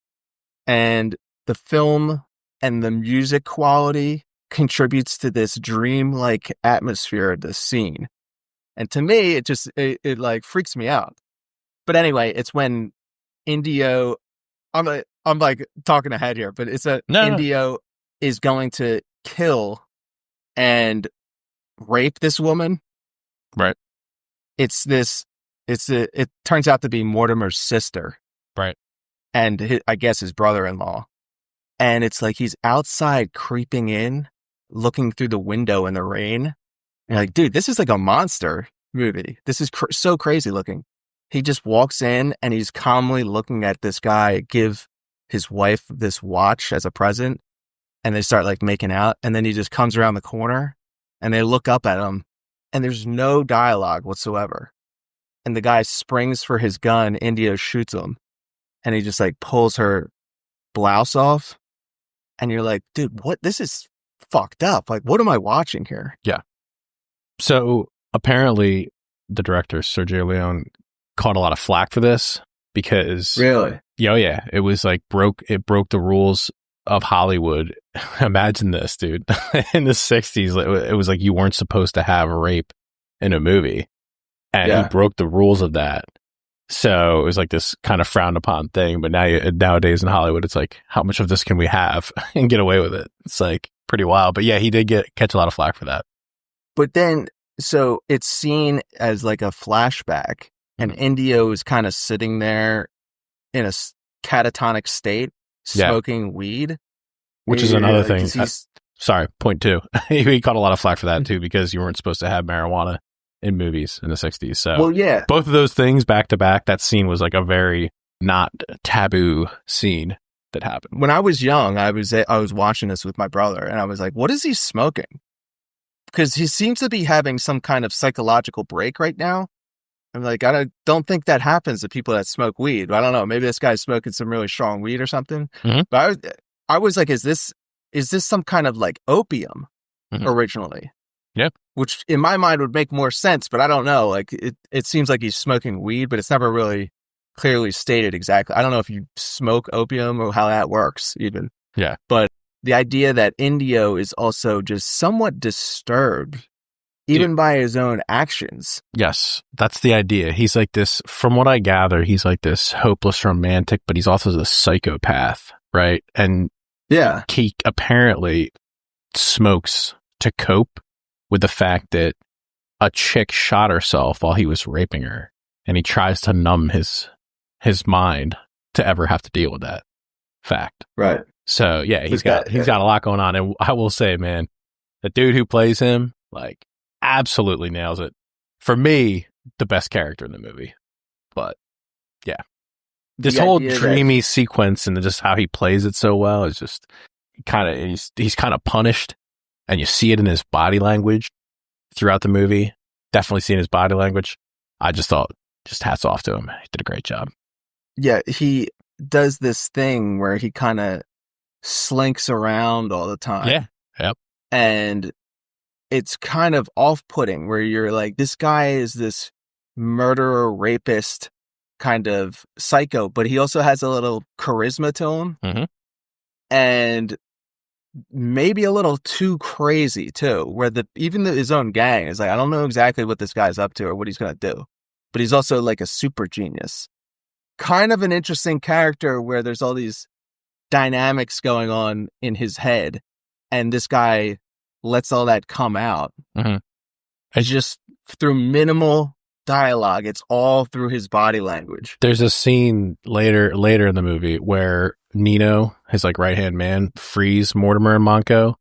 And the film and the music quality contributes to this dream-like atmosphere of this scene. And to me, it like freaks me out. But anyway, it's when Indio, I'm like talking ahead here, but it's Indio is going to kill and rape this woman. Right. It turns out to be Mortimer's sister. Right. And I guess his brother-in-law. And it's like he's outside creeping in, looking through the window in the rain. You're like, dude, this is like a monster movie. This is so crazy looking. He just walks in and he's calmly looking at this guy give his wife this watch as a present, and they start like making out, and then he just comes around the corner and they look up at him and there's no dialogue whatsoever. And the guy springs for his gun, Indio shoots him, and he just like pulls her blouse off, and you're like, dude, what? This is fucked up. Like, what am I watching here? Yeah. So apparently the director, Sergio Leone, caught a lot of flack for this because Really? Yeah, it was like broke the rules of Hollywood. Imagine this, dude. In the 60s, it was like you weren't supposed to have rape in a movie, and he broke the rules of that. So it was like this kind of frowned upon thing. But nowadays in Hollywood, it's like, how much of this can we have and get away with it? It's like pretty wild. But yeah, he did catch a lot of flack for that. But then, so it's seen as like a flashback, and Indio is kind of sitting there in a catatonic state, smoking weed. Which is another thing. Sorry, point two. He caught a lot of flack for that too, because you weren't supposed to have marijuana in movies in the 60s. So well, yeah, both of those things back to back, that scene was like a very not taboo scene that happened. When I was young, I was watching this with my brother, and I was like, what is he smoking? Because he seems to be having some kind of psychological break right now. I'm like, I don't think that happens to people that smoke weed. I don't know. Maybe this guy's smoking some really strong weed or something. Mm-hmm. But I was like, is this some kind of like opium originally? Yeah. Which in my mind would make more sense, but I don't know. Like it seems like he's smoking weed, but it's never really clearly stated exactly. I don't know if you smoke opium or how that works even. Yeah. But the idea that Indio is also just somewhat disturbed even by his own actions. Yes, that's the idea. He's like this, from what I gather, he's like this hopeless romantic, but he's also the psychopath, right? And he apparently smokes to cope with the fact that a chick shot herself while he was raping her, and he tries to numb his mind to ever have to deal with that fact. Right. So yeah, he's got a lot going on, and I will say, man, the dude who plays him, like, absolutely nails it. For me, the best character in the movie. But yeah, this whole dreamy sequence and just how he plays it so well is just he's kind of punished, and you see it in his body language throughout the movie. Definitely seeing his body language. I just thought, just hats off to him. He did a great job. Yeah, he does this thing where he kind of slinks around all the time. Yeah. Yep. And it's kind of off-putting where you're like, this guy is this murderer, rapist kind of psycho, but he also has a little charisma to him. Mm-hmm. And maybe a little too crazy too, where his own gang is like, I don't know exactly what this guy's up to or what he's going to do, but he's also like a super genius. Kind of an interesting character where there's all these dynamics going on in his head, and this guy lets all that come out. Mm-hmm. It's just through minimal dialogue. It's all through his body language. There's a scene later in the movie where Nino, his like right-hand man, frees Mortimer and Manco,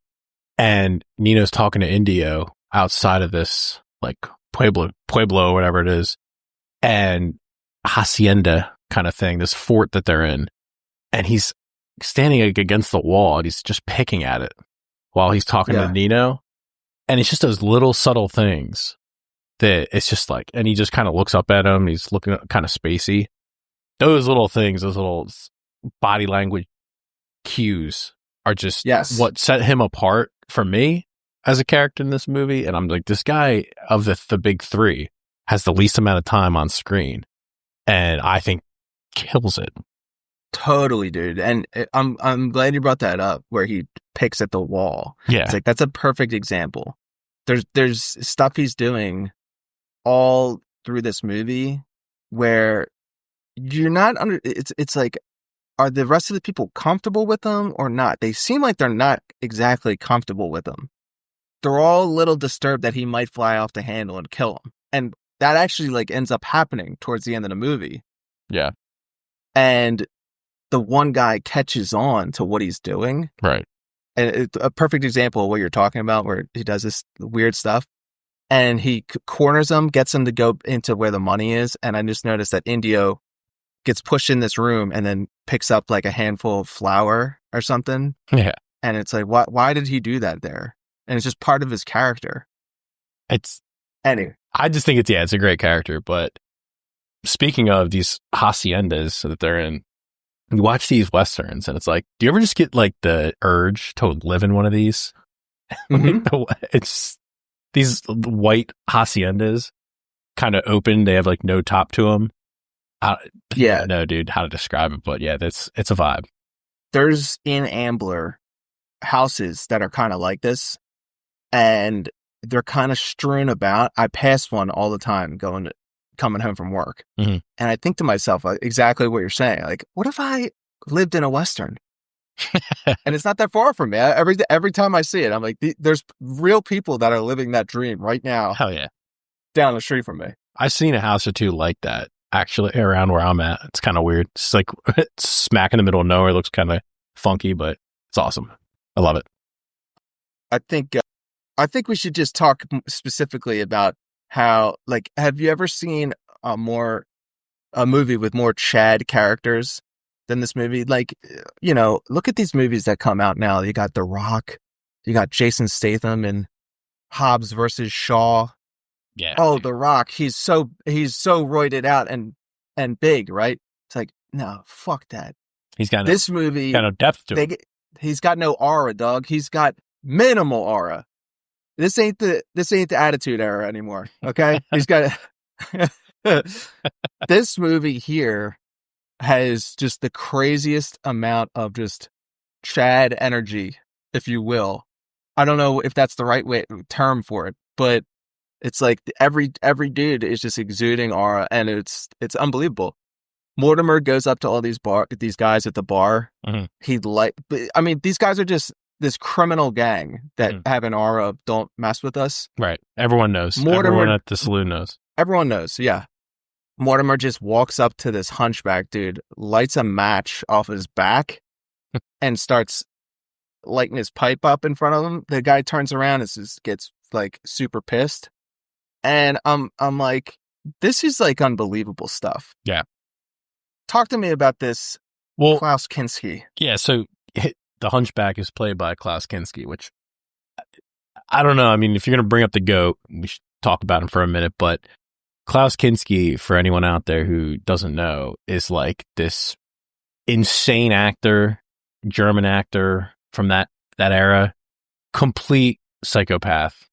and Nino's talking to Indio outside of this like Pueblo or whatever it is, and hacienda kind of thing, this fort that they're in, and he's standing against the wall and he's just picking at it while he's talking to Nino. And it's just those little subtle things that it's just like, and he just kind of looks up at him. He's looking kind of spacey. Those little things, those little body language cues are just what set him apart for me as a character in this movie. And I'm like, this guy of the big three has the least amount of time on screen, and I think kills it. Totally, dude. And I'm glad you brought that up where he picks at the wall. Yeah. It's like, that's a perfect example. There's stuff he's doing all through this movie where you're not it's like, are the rest of the people comfortable with them or not? They seem like they're not exactly comfortable with him. They're all a little disturbed that he might fly off the handle and kill him. And that actually like ends up happening towards the end of the movie. Yeah. And the one guy catches on to what he's doing. Right. And it's a perfect example of what you're talking about, where he does this weird stuff. and he corners them, gets them to go into where the money is. And I just noticed that Indio gets pushed in this room and then picks up like a handful of flour or something. Yeah. And it's like, why did he do that there? And it's just part of his character. Anyway. I just think it's a great character. But speaking of these haciendas that they're in, you watch these Westerns and it's like, do you ever just get like the urge to live in one of these? Mm-hmm. It's these white haciendas kind of open. They have like no top to them. Yeah. No, dude, how to describe it. But yeah, it's a vibe. There's in Ambler houses that are kind of like this, and they're kind of strewn about. I pass one all the time coming home from work. Mm-hmm. And I think to myself, exactly what you're saying. Like, what if I lived in a Western? And it's not that far from me. Every time I see it, I'm like, there's real people that are living that dream right now. Hell yeah. Down the street from me. I've seen a house or two like that actually around where I'm at. It's kind of weird. It's like it's smack in the middle of nowhere. It looks kind of funky, but it's awesome. I love it. I think we should just talk specifically about how, like, have you ever seen a movie with more Chad characters than this movie? Like, you know, look at these movies that come out now. You got The Rock, you got Jason Statham and Hobbs versus Shaw. Yeah. Oh, The Rock, he's so roided out and big, right? It's like, no, fuck that. He's got this movie got no depth to it. He's got no aura, dog. He's got minimal aura. This ain't the Attitude Era anymore. Okay, he's got this movie here has just the craziest amount of just Chad energy, if you will. I don't know if that's the right term for it, but it's like every dude is just exuding aura, and it's unbelievable. Mortimer goes up to all these guys at the bar. Mm-hmm. These guys are just this criminal gang that have an aura of don't mess with us. Right. Everyone knows. Mortimer, everyone at the saloon knows. Everyone knows, yeah. Mortimer just walks up to this hunchback dude, lights a match off his back, and starts lighting his pipe up in front of him. The guy turns around and gets like super pissed. And I'm like, this is like unbelievable stuff. Yeah. Talk to me about this, Klaus Kinski. Yeah, so the hunchback is played by Klaus Kinski, which I don't know. I mean, if you're going to bring up the GOAT, we should talk about him for a minute. But Klaus Kinski, for anyone out there who doesn't know, is like this insane actor, German actor from that era, complete psychopath.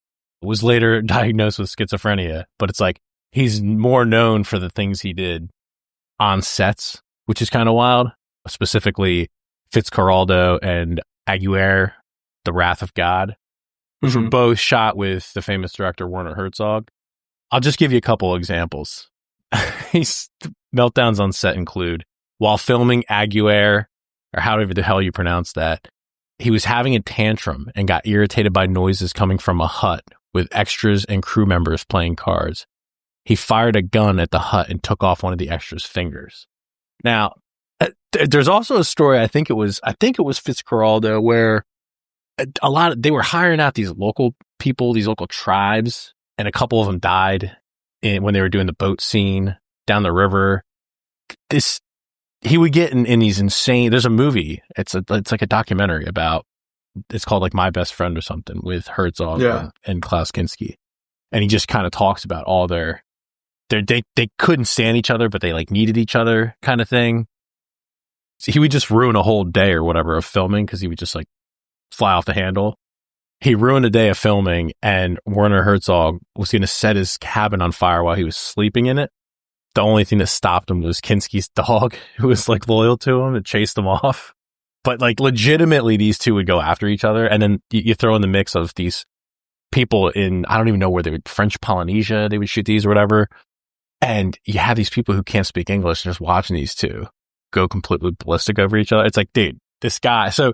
Was later diagnosed with schizophrenia, but it's like he's more known for the things he did on sets, which is kind of wild. Specifically, Fitzcarraldo and Aguirre, The Wrath of God, which were both shot with the famous director Werner Herzog. I'll just give you a couple examples. Meltdowns on set include, while filming Aguirre, or however the hell you pronounce that, he was having a tantrum and got irritated by noises coming from a hut with extras and crew members playing cards. He fired a gun at the hut and took off one of the extras' fingers. Now, there's also a story, I think it was Fitzcarraldo, where they were hiring out these local people, these local tribes, and a couple of them died when they were doing the boat scene down the river. He would get in these insane, there's a movie, it's like a documentary about, it's called like My Best Friend or something, with Herzog and Klaus Kinski. And he just kind of talks about all they couldn't stand each other, but they like needed each other kind of thing. So he would just ruin a whole day or whatever of filming because he would just like fly off the handle. He ruined a day of filming, and Werner Herzog was going to set his cabin on fire while he was sleeping in it. The only thing that stopped him was Kinski's dog, who was like loyal to him and chased him off. But like legitimately, these two would go after each other. And then you throw in the mix of these people in, I don't even know where they would, French Polynesia, they would shoot these or whatever. And you have these people who can't speak English just watching these two go completely ballistic over each other. It's like, dude, this guy. So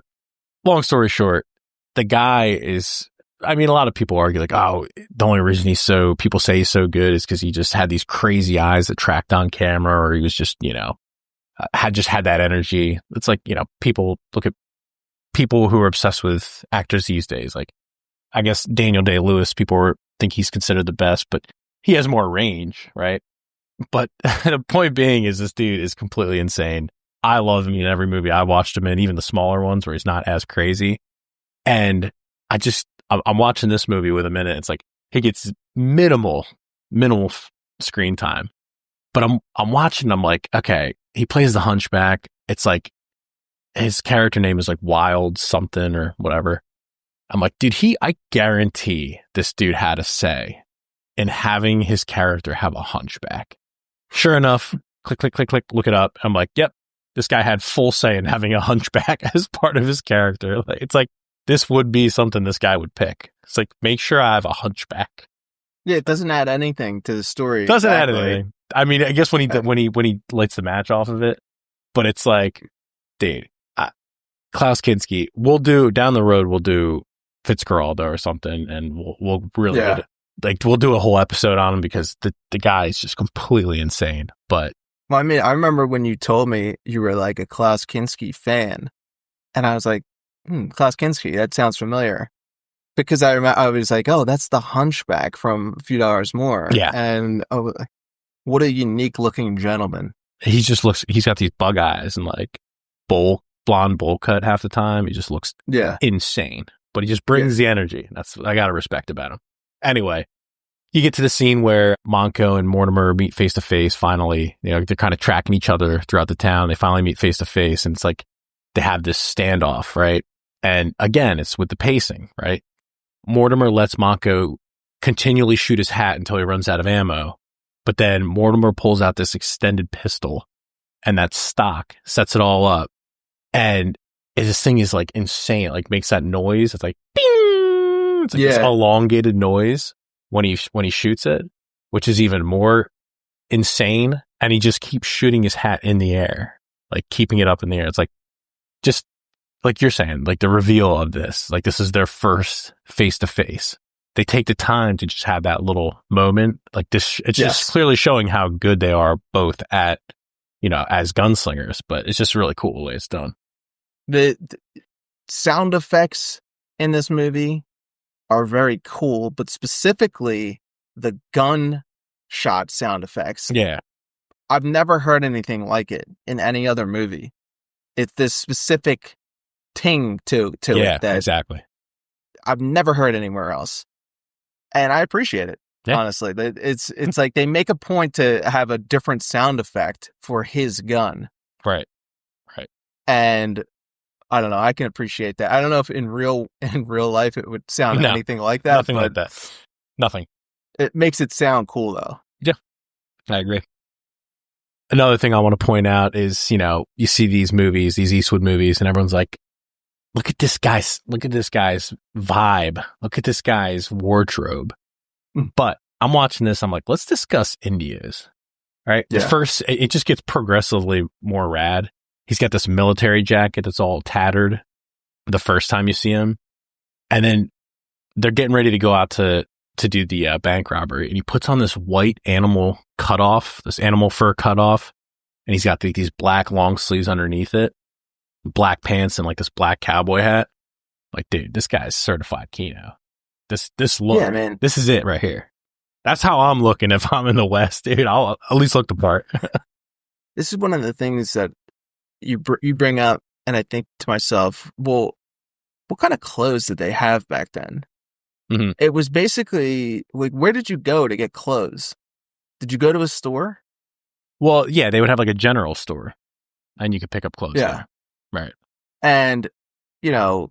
long story short, the guy is, I mean, a lot of people argue like, oh, the only reason people say he's so good is because he just had these crazy eyes that tracked on camera, or he was just, had that energy. It's like, people look at people who are obsessed with actors these days. Like, I guess Daniel Day-Lewis, people were think he's considered the best, but he has more range, right? But the point being is this dude is completely insane. I love him in every movie I watched him in, even the smaller ones where he's not as crazy. And I'm watching this movie with him in it. It's like he gets minimal screen time. But I'm watching, I'm like, okay, he plays the hunchback. It's like his character name is like Wild something or whatever. I'm like, dude, I guarantee this dude had a say in having his character have a hunchback. Sure enough, click, look it up. I'm like, yep, this guy had full say in having a hunchback as part of his character. It's like, this would be something this guy would pick. It's like, make sure I have a hunchback. Yeah, it doesn't add anything to the story. Doesn't add anything. I mean, I guess when he lights the match off of it, but it's like, dude, Klaus Kinski, we'll do Fitzcarraldo or something, and we'll really we'll do a whole episode on him because the guy is just completely insane. But well, I mean, I remember when you told me you were like a Klaus Kinski fan, and I was like, Klaus Kinski, that sounds familiar. Because I was like, oh, that's the Hunchback from A Few Dollars More. Yeah. And what a unique looking gentleman. He just looks, he's got these bug eyes and like blonde bowl cut half the time. He just looks insane, but he just brings the energy. That's what I got to respect about him. Anyway, you get to the scene where Manco and Mortimer meet face to face finally. You know, they're kind of tracking each other throughout the town. They finally meet face to face, and it's like they have this standoff, right? And again, it's with the pacing, right? Mortimer lets Manco continually shoot his hat until he runs out of ammo. But then Mortimer pulls out this extended pistol, and that stock sets it all up. And this thing is like insane. It like makes that noise. It's like, bing! It's like this elongated noise when he shoots it, which is even more insane. And he just keeps shooting his hat in the air, like keeping it up in the air. It's like, just like you're saying, like the reveal of this, like this is their first face to face. They take the time to just have that little moment like this. It's just clearly showing how good they are both at, you know, as gunslingers, but it's just really cool the way it's done. The sound effects in this movie are very cool, but specifically the gunshot sound effects. Yeah. I've never heard anything like it in any other movie. It's this specific ting to it that exactly. I've never heard anywhere else. And I appreciate it, honestly. It's like they make a point to have a different sound effect for his gun. Right. And I don't know, I can appreciate that. I don't know if in real life it would sound anything like that. Nothing like that. Nothing. It makes it sound cool though. Yeah, I agree. Another thing I want to point out is, you know, you see these movies, these Eastwood movies, and everyone's like, look at this guy's vibe. Look at this guy's wardrobe. But I'm watching this, I'm like, let's discuss India's. All right. Yeah. First, it just gets progressively more rad. He's got this military jacket that's all tattered the first time you see him. And then they're getting ready to go out to do the bank robbery. And he puts on this white animal cutoff, this animal fur cutoff. And he's got these black long sleeves underneath it, black pants, and like this black cowboy hat. Like, dude, this guy's certified Kino. This look, man. This is it right here. That's how I'm looking if I'm in the West, dude. I'll at least look the part. This is one of the things that you bring up, and I think to myself, well, what kind of clothes did they have back then? Mm-hmm. It was basically like, where did you go to get clothes? Did you go to a store? Well, yeah, they would have like a general store, and you could pick up clothes. Yeah, there. Right. And you know,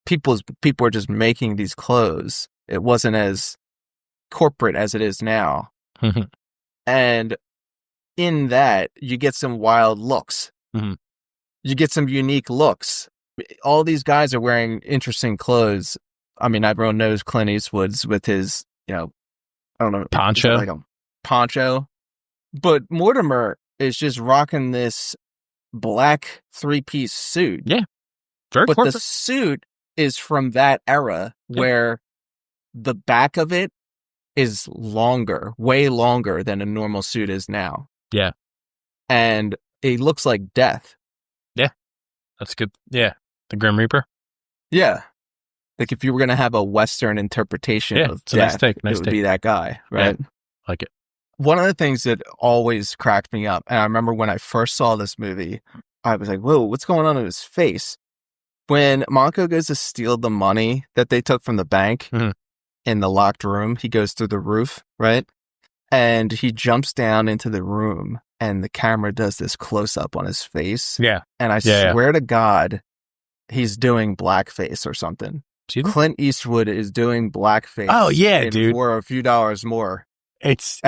people were just making these clothes. It wasn't as corporate as it is now. Mm-hmm. And in that, you get some wild looks. Mm-hmm. You get some unique looks. All these guys are wearing interesting clothes. I mean, everyone knows Clint Eastwood's with his, you know, I don't know, poncho, like a poncho. But Mortimer is just rocking this black 3-piece suit. Yeah, very corporate. The suit is from that era where the back of it is longer, way longer than a normal suit is now. Yeah, and it looks like death. Yeah, that's good. Yeah, the Grim Reaper. Yeah. Like if you were going to have a Western interpretation of it's a nice death, take. it would be that guy, right? Yeah, like it. One of the things that always cracked me up, and I remember when I first saw this movie, I was like, whoa, what's going on in his face? When Manco goes to steal the money that they took from the bank in the locked room, he goes through the roof, right? And he jumps down into the room and the camera does this close up on his face. Yeah. And I swear to God, he's doing blackface or something. Clint Eastwood is doing blackface. Oh, yeah, dude. For a few dollars more. It's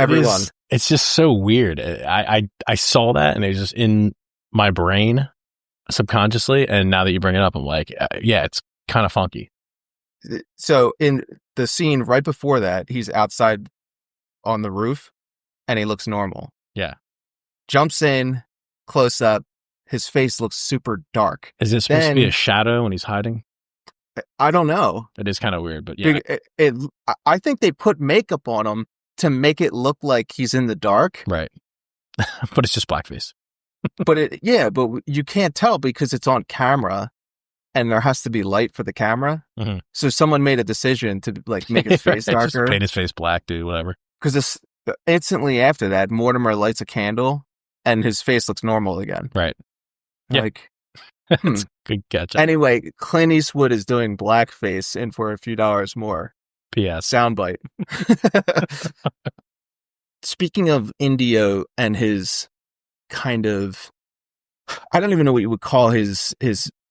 just so weird. I saw that and it was just in my brain subconsciously. And now that you bring it up, I'm like, yeah, it's kind of funky. So in the scene right before that, he's outside on the roof and he looks normal. Yeah. Jumps in, close up. His face looks super dark. Is it supposed to be a shadow when he's hiding? I don't know. It is kind of weird, but yeah. I think they put makeup on him to make it look like he's in the dark. Right. But it's just blackface. but you can't tell because it's on camera and there has to be light for the camera. Mm-hmm. So someone made a decision to like make his face darker. Just paint his face black, dude, whatever. Because instantly after that, Mortimer lights a candle and his face looks normal again. Right. Like, That's good catch. Anyway, Clint Eastwood is doing blackface in for a few dollars more. P.S. Soundbite. Speaking of Indio and his kind of, I don't even know what you would call his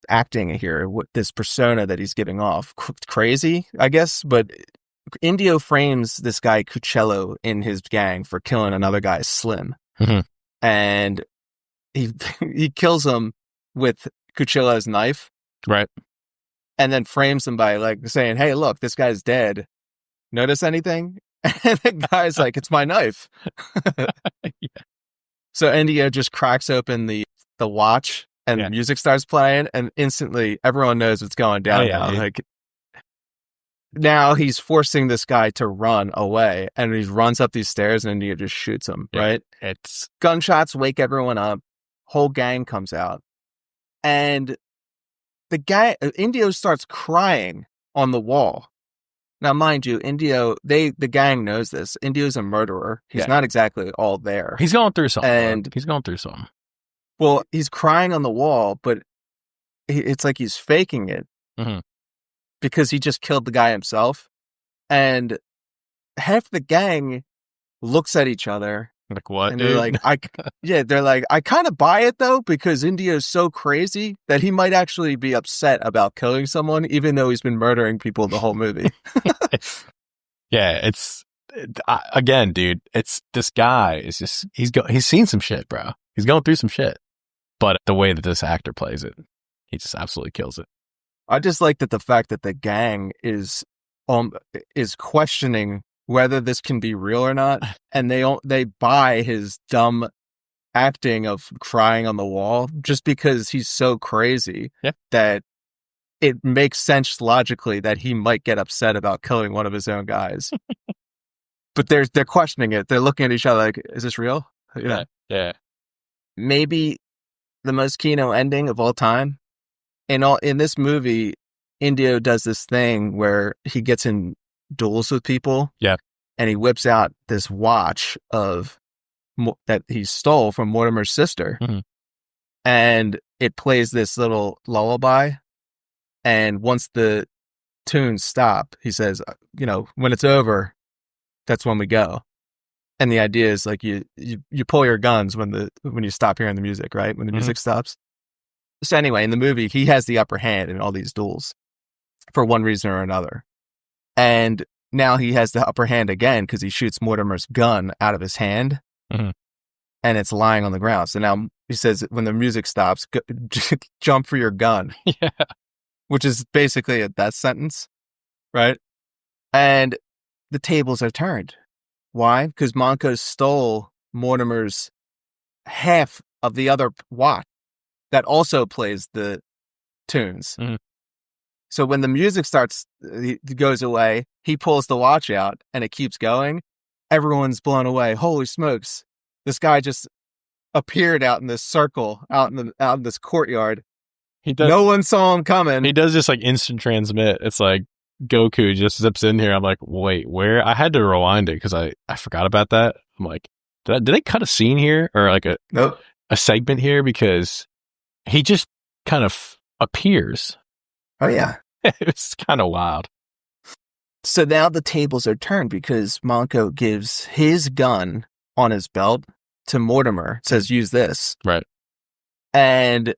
acting here, what this persona that he's giving off. Crazy, I guess, but Indio frames this guy Cuccello in his gang for killing another guy, Slim. Mm-hmm. And he kills him with Cuccello's knife. Right. And then frames him by like saying, hey, look, this guy's dead. Notice anything? And the guy's like, it's my knife. Yeah. So Indio just cracks open the watch and the music starts playing and instantly everyone knows what's going down now. Like now he's forcing this guy to run away and he runs up these stairs and Indio just shoots him, right? It's gunshots wake everyone up. Whole gang comes out. And the guy, Indio starts crying on the wall. Now, mind you, Indio, the gang knows this. Indio's a murderer. He's not exactly all there. He's going through something. Well, he's crying on the wall, but it's like he's faking it because he just killed the guy himself. And half the gang looks at each other. Like what? And they're like, I kind of buy it though, because Indio's so crazy that he might actually be upset about killing someone, even though he's been murdering people the whole movie. Again, dude, it's this guy is just, he's seen some shit, bro. He's going through some shit, but the way that this actor plays it, he just absolutely kills it. I just like that the fact that the gang is questioning whether this can be real or not, and they buy his dumb acting of crying on the wall just because he's so crazy that it makes sense logically that he might get upset about killing one of his own guys. But they're questioning it. They're looking at each other like, "Is this real?" Yeah. Maybe the most Kino ending of all time. In this movie, Indio does this thing where he gets in duels with people. Yeah. And he whips out this watch that he stole from Mortimer's sister. Mm-hmm. And it plays this little lullaby. And once the tunes stop, he says, when it's over, that's when we go. And the idea is like you pull your guns when you stop hearing the music, right? When the music stops. So anyway, in the movie, he has the upper hand in all these duels for one reason or another. And now he has the upper hand again because he shoots Mortimer's gun out of his hand and it's lying on the ground. So now he says, when the music stops, jump for your gun, which is basically a death sentence, right? And the tables are turned. Why? Because Manco stole Mortimer's half of the other watch that also plays the tunes. Mm-hmm. So when the music goes away, he pulls the watch out and it keeps going. Everyone's blown away. Holy smokes. This guy just appeared out in this circle, out in this courtyard. He does. No one saw him coming. He does just like instant transmit. It's like Goku just zips in here. I'm like, wait, where? I had to rewind it because I forgot about that. I'm like, did they cut a scene here or like Nope. a segment here? Because he just kind of appears. Oh, yeah. It's kind of wild. So now the tables are turned because Manco gives his gun on his belt to Mortimer, says, use this. Right. And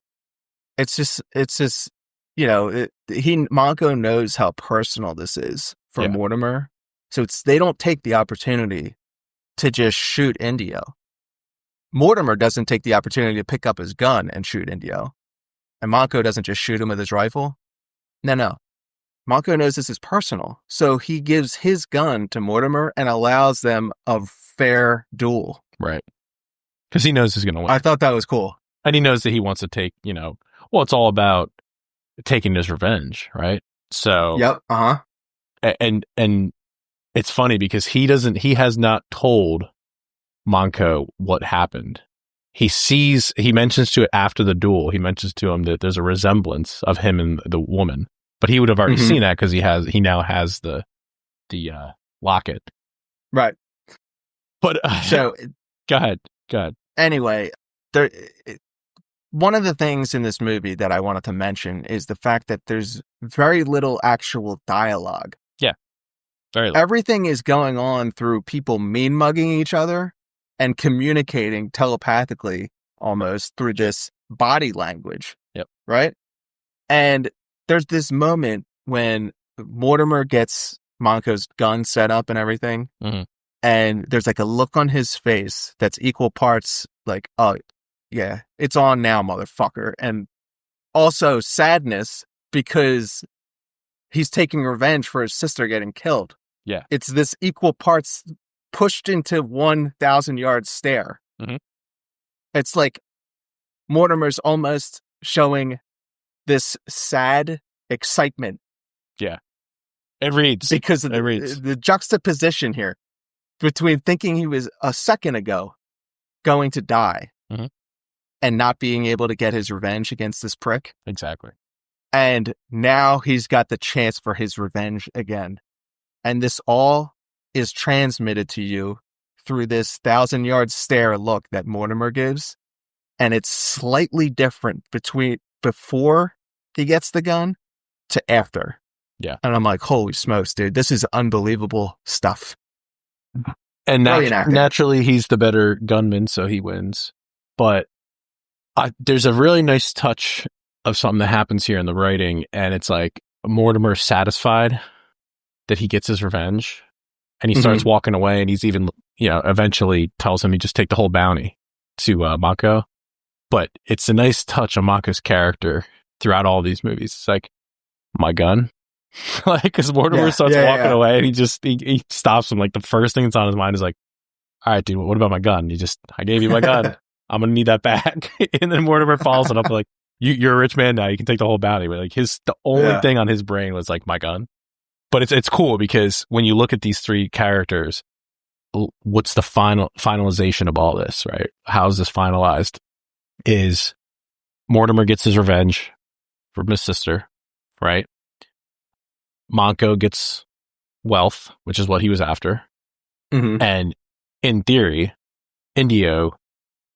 it's just, Manco knows how personal this is for Mortimer. So they don't take the opportunity to just shoot Indio. Mortimer doesn't take the opportunity to pick up his gun and shoot Indio. And Manco doesn't just shoot him with his rifle. No. Manco knows this is personal. So he gives his gun to Mortimer and allows them a fair duel. Right. Because he knows he's going to win. I thought that was cool. And he knows that he wants to take, it's all about taking his revenge, right? So. Yep. Uh-huh. And it's funny because he has not told Manco what happened. He mentions to it after the duel. He mentions to him that there's a resemblance of him and the woman, but he would have already seen that because he now has the locket. Right. But so go ahead. Anyway, one of the things in this movie that I wanted to mention is the fact that there's very little actual dialogue. Yeah. Very little. Everything is going on through people mean mugging each other and communicating telepathically almost through this body language. Yep. Right? And there's this moment when Mortimer gets Manco's gun set up and everything. Mm-hmm. And there's like a look on his face that's equal parts like, oh, yeah, it's on now, motherfucker. And also sadness because he's taking revenge for his sister getting killed. Yeah. It's this equal parts pushed into 1,000-yard stare. Mm-hmm. It's like Mortimer's almost showing this sad excitement. Yeah. It reads. Because of the juxtaposition here between thinking he was a second ago going to die and not being able to get his revenge against this prick. Exactly. And now he's got the chance for his revenge again. And this all is transmitted to you through this 1,000-yard stare look that Mortimer gives. And it's slightly different between before he gets the gun to after. Yeah. And I'm like, holy smokes, dude, this is unbelievable stuff. And naturally, he's the better gunman, so he wins. But there's a really nice touch of something that happens here in the writing, and it's like Mortimer's satisfied that he gets his revenge, and he starts walking away, and he's even, eventually tells him he just take the whole bounty to Manco. But it's a nice touch on Manco's character throughout all these movies. It's like, my gun? Like, because Mortimer starts walking away, and he stops him. Like, the first thing that's on his mind is like, all right, dude, what about my gun? I gave you my gun. I'm going to need that back. And then Mortimer follows it up like, you're a rich man now. You can take the whole bounty. But like the only thing on his brain was like, my gun. But it's cool because when you look at these three characters, what's the finalization of all this, right? How's this finalized? Is Mortimer gets his revenge from his sister, right? Manco gets wealth, which is what he was after. And in theory, Indio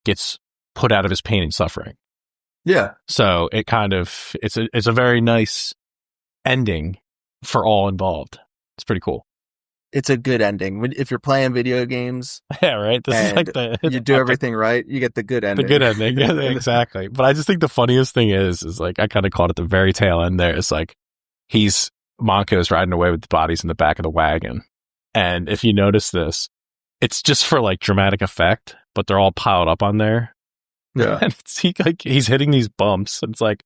gets put out of his pain and suffering. Yeah. So it kind of, it's a very nice ending for all involved. It's pretty cool. It's a good ending. If you're playing video games, yeah, right. This is like you do everything right, you get the good ending. The good ending, yeah, exactly. But I just think the funniest thing is like I kind of caught at the very tail end there. It's like Manco's riding away with the bodies in the back of the wagon, and if you notice this, it's just for like dramatic effect, but they're all piled up on there. Yeah, and he's hitting these bumps. And it's like,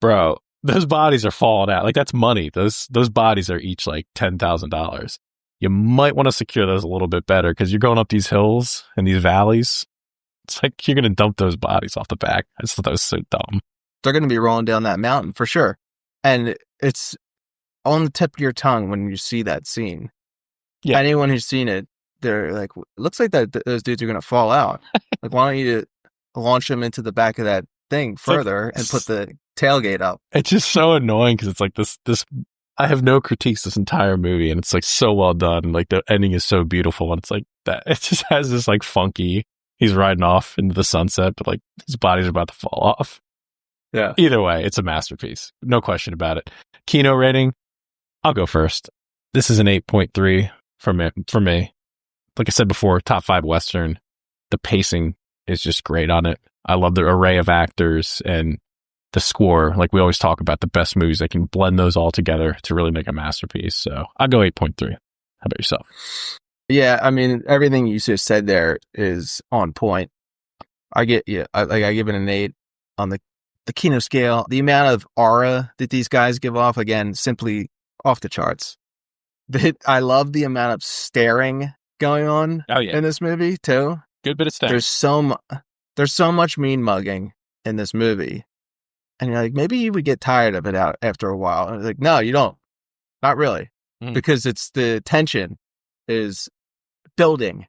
bro, those bodies are falling out. Like that's money. Those bodies are each like $10,000. You might want to secure those a little bit better because you're going up these hills and these valleys. It's like you're going to dump those bodies off the back. I just thought that was so dumb. They're going to be rolling down that mountain for sure. And it's on the tip of your tongue when you see that scene. Yeah. Anyone who's seen it, they're like, it looks like those dudes are going to fall out. Like, why don't you launch them into the back of that thing further and put the tailgate up. It's just so annoying because it's like this. I have no critiques this entire movie, and it's like so well done. Like the ending is so beautiful, and it's like that. It just has this like funky. He's riding off into the sunset, but like his body's about to fall off. Yeah. Either way, it's a masterpiece. No question about it. Kino rating, I'll go first. This is an 8.3 for me. Like I said before, top 5 Western. The pacing is just great on it. I love the array of actors and the score. Like we always talk about the best movies, they can blend those all together to really make a masterpiece. So I'll go 8.3. How about yourself? Yeah, I mean, everything you just said there is on point. I give it an 8 on the Kino scale. The amount of aura that these guys give off, again, simply off the charts. I love the amount of staring going on in this movie too. Good bit of staring. There's so much mean mugging in this movie, and you're like, maybe you would get tired of it out after a while. And like, no, you don't, not really, because it's the tension is building.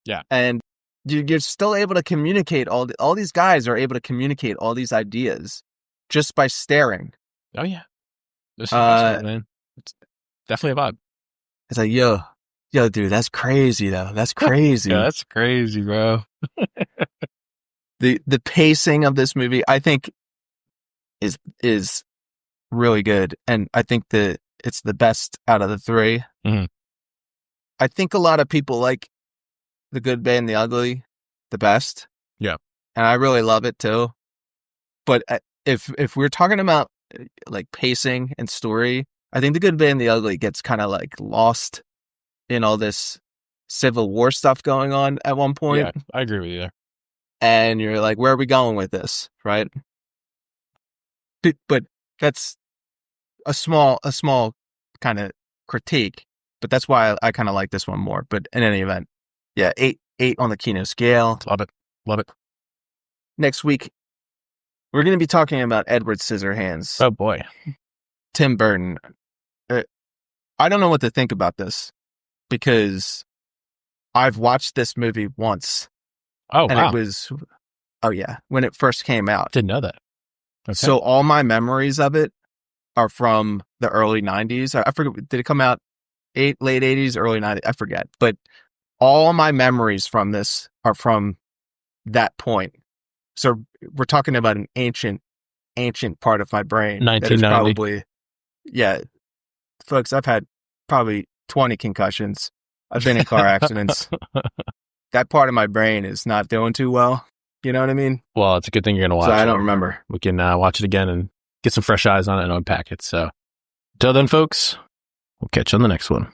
Yeah, and you're still able to communicate all these guys are able to communicate all these ideas just by staring. Oh yeah, this is man. It's definitely a vibe. It's like, yo, dude, that's crazy though. That's crazy. Yeah, that's crazy, bro. The pacing of this movie, I think, is really good, and I think that it's the best out of the 3. Mm-hmm. I think a lot of people like The Good, Bad, and the Ugly the best. Yeah, and I really love it too. But if we're talking about like pacing and story, I think The Good, Bad, and the Ugly gets kind of like lost in all this Civil War stuff going on at one point. Yeah, I agree with you there. And you're like, where are we going with this, right? But that's a small kind of critique. But that's why I kind of like this one more. But in any event, yeah, 8 on the Kino scale. Love it. Next week, we're going to be talking about Edward Scissorhands. Oh boy, Tim Burton. I don't know what to think about this because I've watched this movie once. Oh, and wow. it was, when it first came out. Didn't know that. Okay. So all my memories of it are from the early 90s. I forget, did it come out late 80s, early 90s? I forget. But all my memories from this are from that point. So we're talking about an ancient part of my brain. 1990. Probably, yeah. Folks, I've had probably 20 concussions. I've been in car accidents. That part of my brain is not doing too well. You know what I mean? Well, it's a good thing you're going to watch it. I don't remember. We can watch it again and get some fresh eyes on it and unpack it. So until then, folks, we'll catch you on the next one.